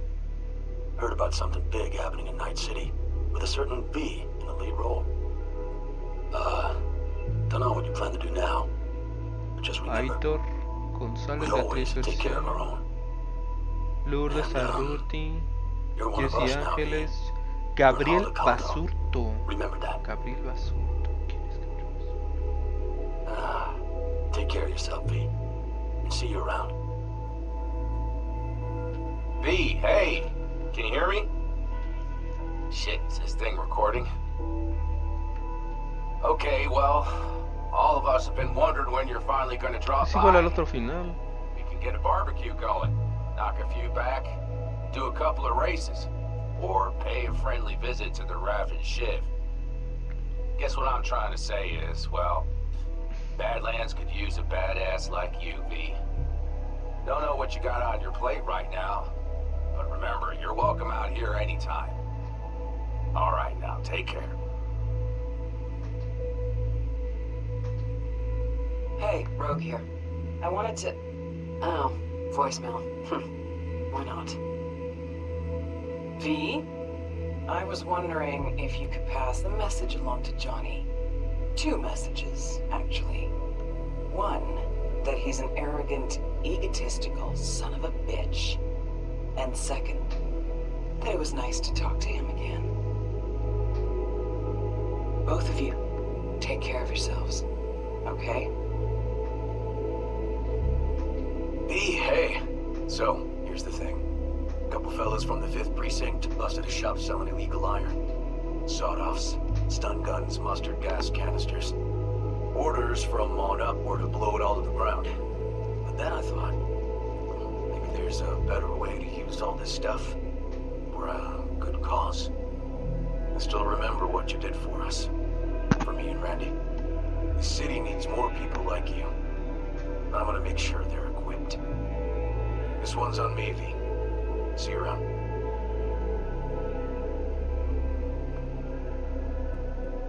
Heard about something big happening in Night City with a certain V in the lead role. Don't know what you plan to do now. But just remember, Aitor González, we always actriz take care of our versión. own. Lourdes And, Arruti, you're one of Jesse us now, V. Ángeles, We're Gabriel called the Condo. Basurto. Remember that. Gabriel Basurto. Take care of yourself, V. And see you around. V, hey! Can you hear me? Shit, is this thing recording? Okay, well, all of us have been wondering when you're finally gonna drop Es igual al by. otro final. We can get a barbecue going, knock a few back, do a couple of races, or pay a friendly visit to the Raft and Shiv. Guess what I'm trying to say is, well, Badlands could use a badass like you, V. Don't know what you got on your plate right now, but remember, you're welcome out here anytime. All right, now, take care. Hey, Rogue here. I wanted to... Oh, voicemail. Why not? V? I was wondering if you could pass the message along to Johnny. 2 messages, actually. One, that he's an arrogant, egotistical son of a bitch. And second, that it was nice to talk to him again. Both of you, take care of yourselves, okay? V, hey. So, here's the thing. A couple fellas from the 5th Precinct busted a shop selling illegal iron. Sawed-offs, stun guns, mustard gas canisters. Orders from on up were to blow it all to the ground. But then I thought, maybe there's a better way to use all this stuff for a good cause. I still remember what you did for us. For me and Randy. The city needs more people like you. I'm gonna make sure they're equipped. This one's on me, V. See you around.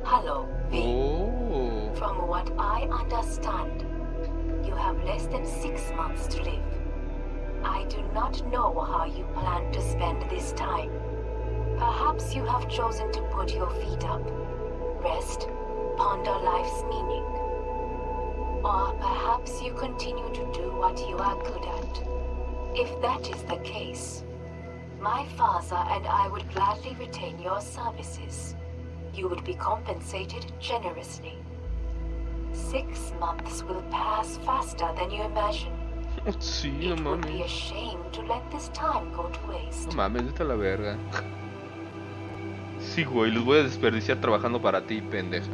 Hello, V. Oh. From what I understand, you have less than 6 months to live. I do not know how you plan to spend this time. Perhaps you have chosen to put your feet up, rest, ponder life's meaning. Or perhaps you continue to do what you are good at. If that is the case, my father and I would gladly retain your services. You would be compensated generously. 6 months will pass faster than you imagine. Sí, no It would be a mames. shame to let this time go to waste. No mames, vete a la verga. Sí, güey, los voy a desperdiciar trabajando para ti, pendeja.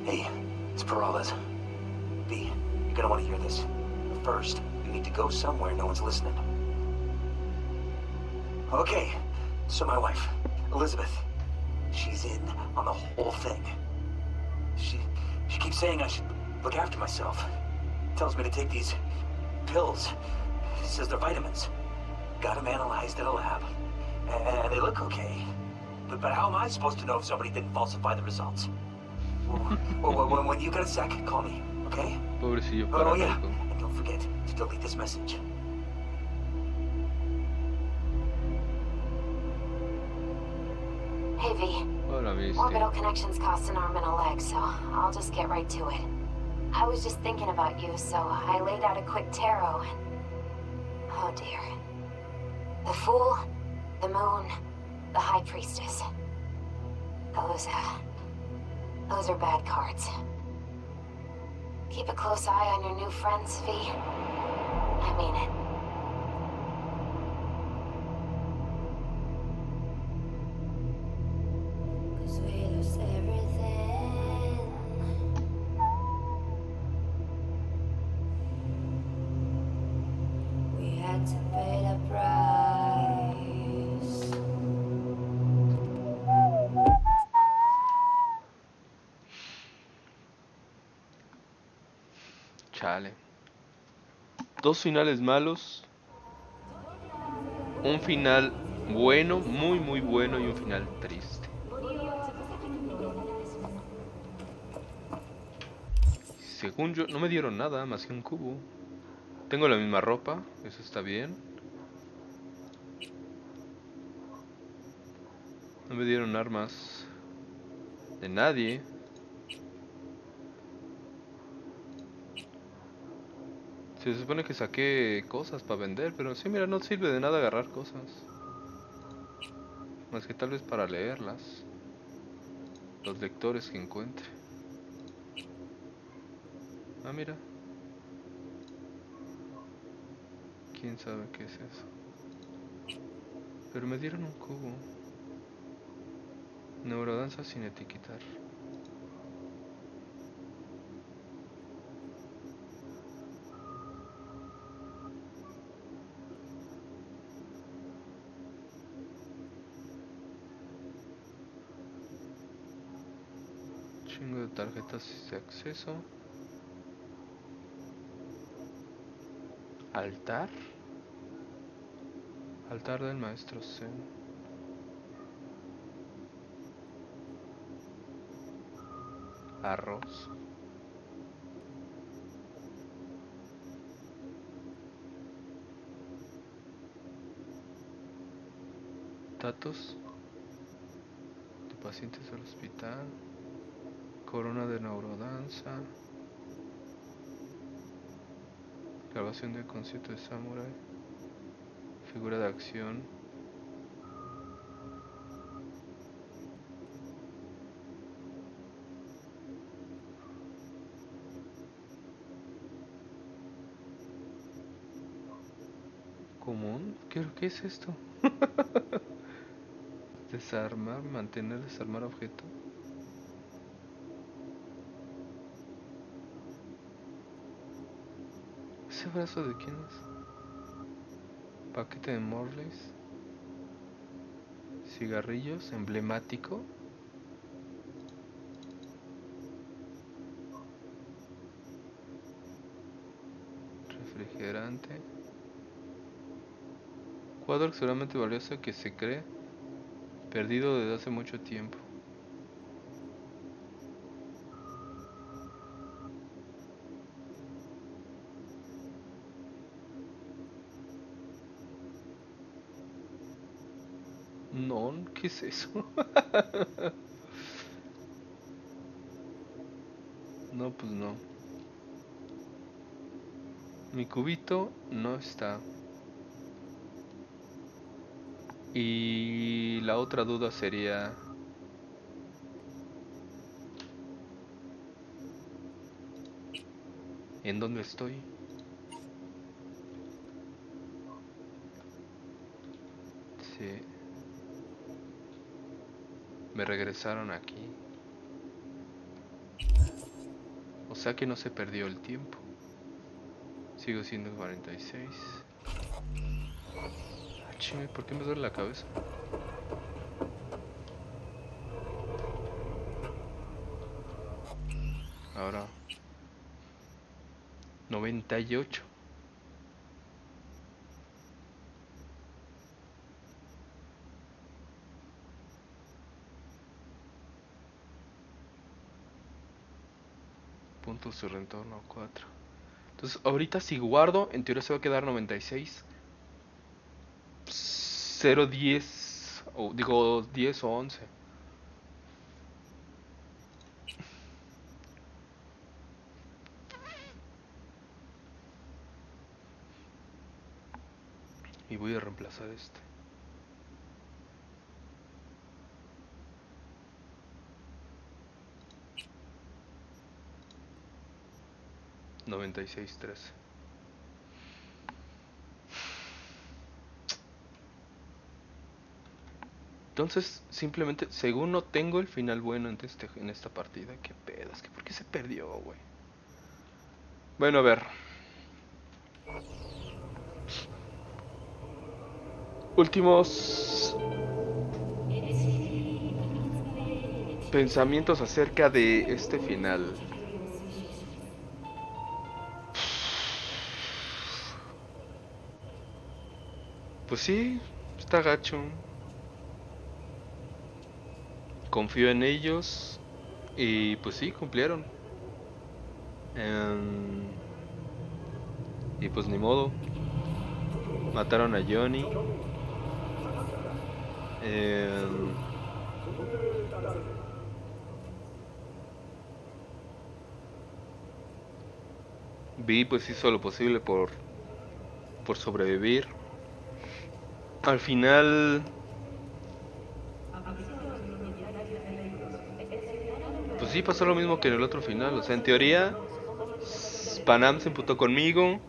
Hey, it's Peralez. V, you're gonna want to hear this. But first, you need to go somewhere no one's listening. Okay, so my wife, Elizabeth, she's in on the whole thing. She keeps saying I should look after myself. Tells me to take these pills. Says they're vitamins. Got them analyzed at a lab. And they look okay. But how am I supposed to know if somebody didn't falsify the results? When you get a sec, call me, okay? Pobrecillo Oh yeah, paranoico. and don't forget to delete this message. Hey, V. Hola, Orbital bestia. connections cost an arm and a leg, so I'll just get right to it. I was just thinking about you, so I laid out a quick tarot and... Oh dear. The Fool, the Moon, the High Priestess. Those are bad cards. Keep a close eye on your new friends, V. I mean it. Chale. 2 finales malos. Un final bueno, muy muy bueno y un final triste. Según yo, no me dieron nada más que un cubo. Tengo la misma ropa, eso está bien. No me dieron armas de nadie. Se supone que saqué cosas para vender, pero sí, mira, no sirve de nada agarrar cosas. Más que tal vez para leerlas. Los lectores que encuentre. Ah, mira. ¿Quién sabe qué es eso? Pero me dieron un cubo. Neurodanza sin etiquetar. Chingo de tarjetas de acceso. Altar. Altar del maestro Zen. Arroz. Datos de pacientes del hospital. Corona de neurodanza. Grabación del concierto de Samurai. Figura de acción. Común. ¿Qué es esto? Desarmar, mantener, desarmar objeto. ¿Ese brazo de quién es? Paquete de Morleys. Cigarrillos, emblemático. Refrigerante. Cuadro extremadamente valioso que se cree perdido desde hace mucho tiempo. No, ¿qué es eso? No, pues no. Mi cubito no está. Y la otra duda sería... ¿en dónde estoy? Sí. Me regresaron aquí. O sea que no se perdió el tiempo. Sigo siendo 46. Ah, chingue, ¿por qué me duele la cabeza? Ahora 98. Puntos de retorno 4. Entonces ahorita si guardo, en teoría se va a quedar 96. 0, 10, o digo 10 o 11. Y voy a reemplazar este. Noventa y seis 13. Entonces, simplemente, según no tengo el final bueno en esta partida. ¿Qué pedas? ¿Por qué se perdió, güey? Bueno, a ver. Últimos pensamientos acerca de este final. Pues sí, está gacho. Confío en ellos y pues sí, cumplieron. Y pues ni modo. Mataron a Johnny. Vi pues hizo lo posible por sobrevivir. Al final, pues sí pasó lo mismo que en el otro final. O sea, en teoría, Panam se emputó conmigo.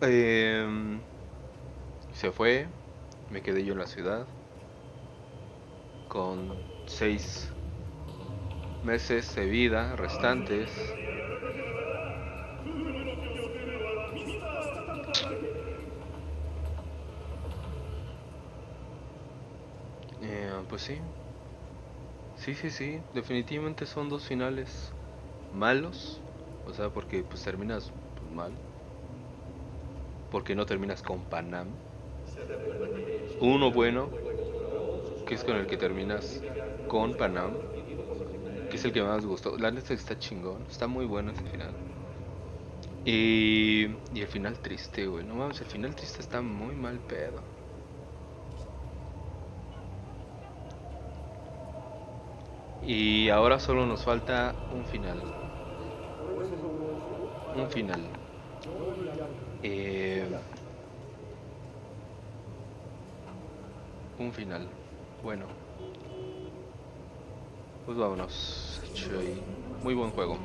Se fue. Me quedé yo en la ciudad. Con 6 meses de vida restantes. Pues sí. Sí. Definitivamente son dos finales malos. O sea, porque pues terminas pues, mal. Porque no terminas con Panam. Uno bueno, que es con el que terminas con Panam, que es el que más me gustó. La neta está chingón, está muy bueno ese final. Y el final triste, güey. No mames, el final triste está muy mal pedo. Y ahora solo nos falta un final. Un final. Un final. Bueno. Pues vámonos. Muy buen juego.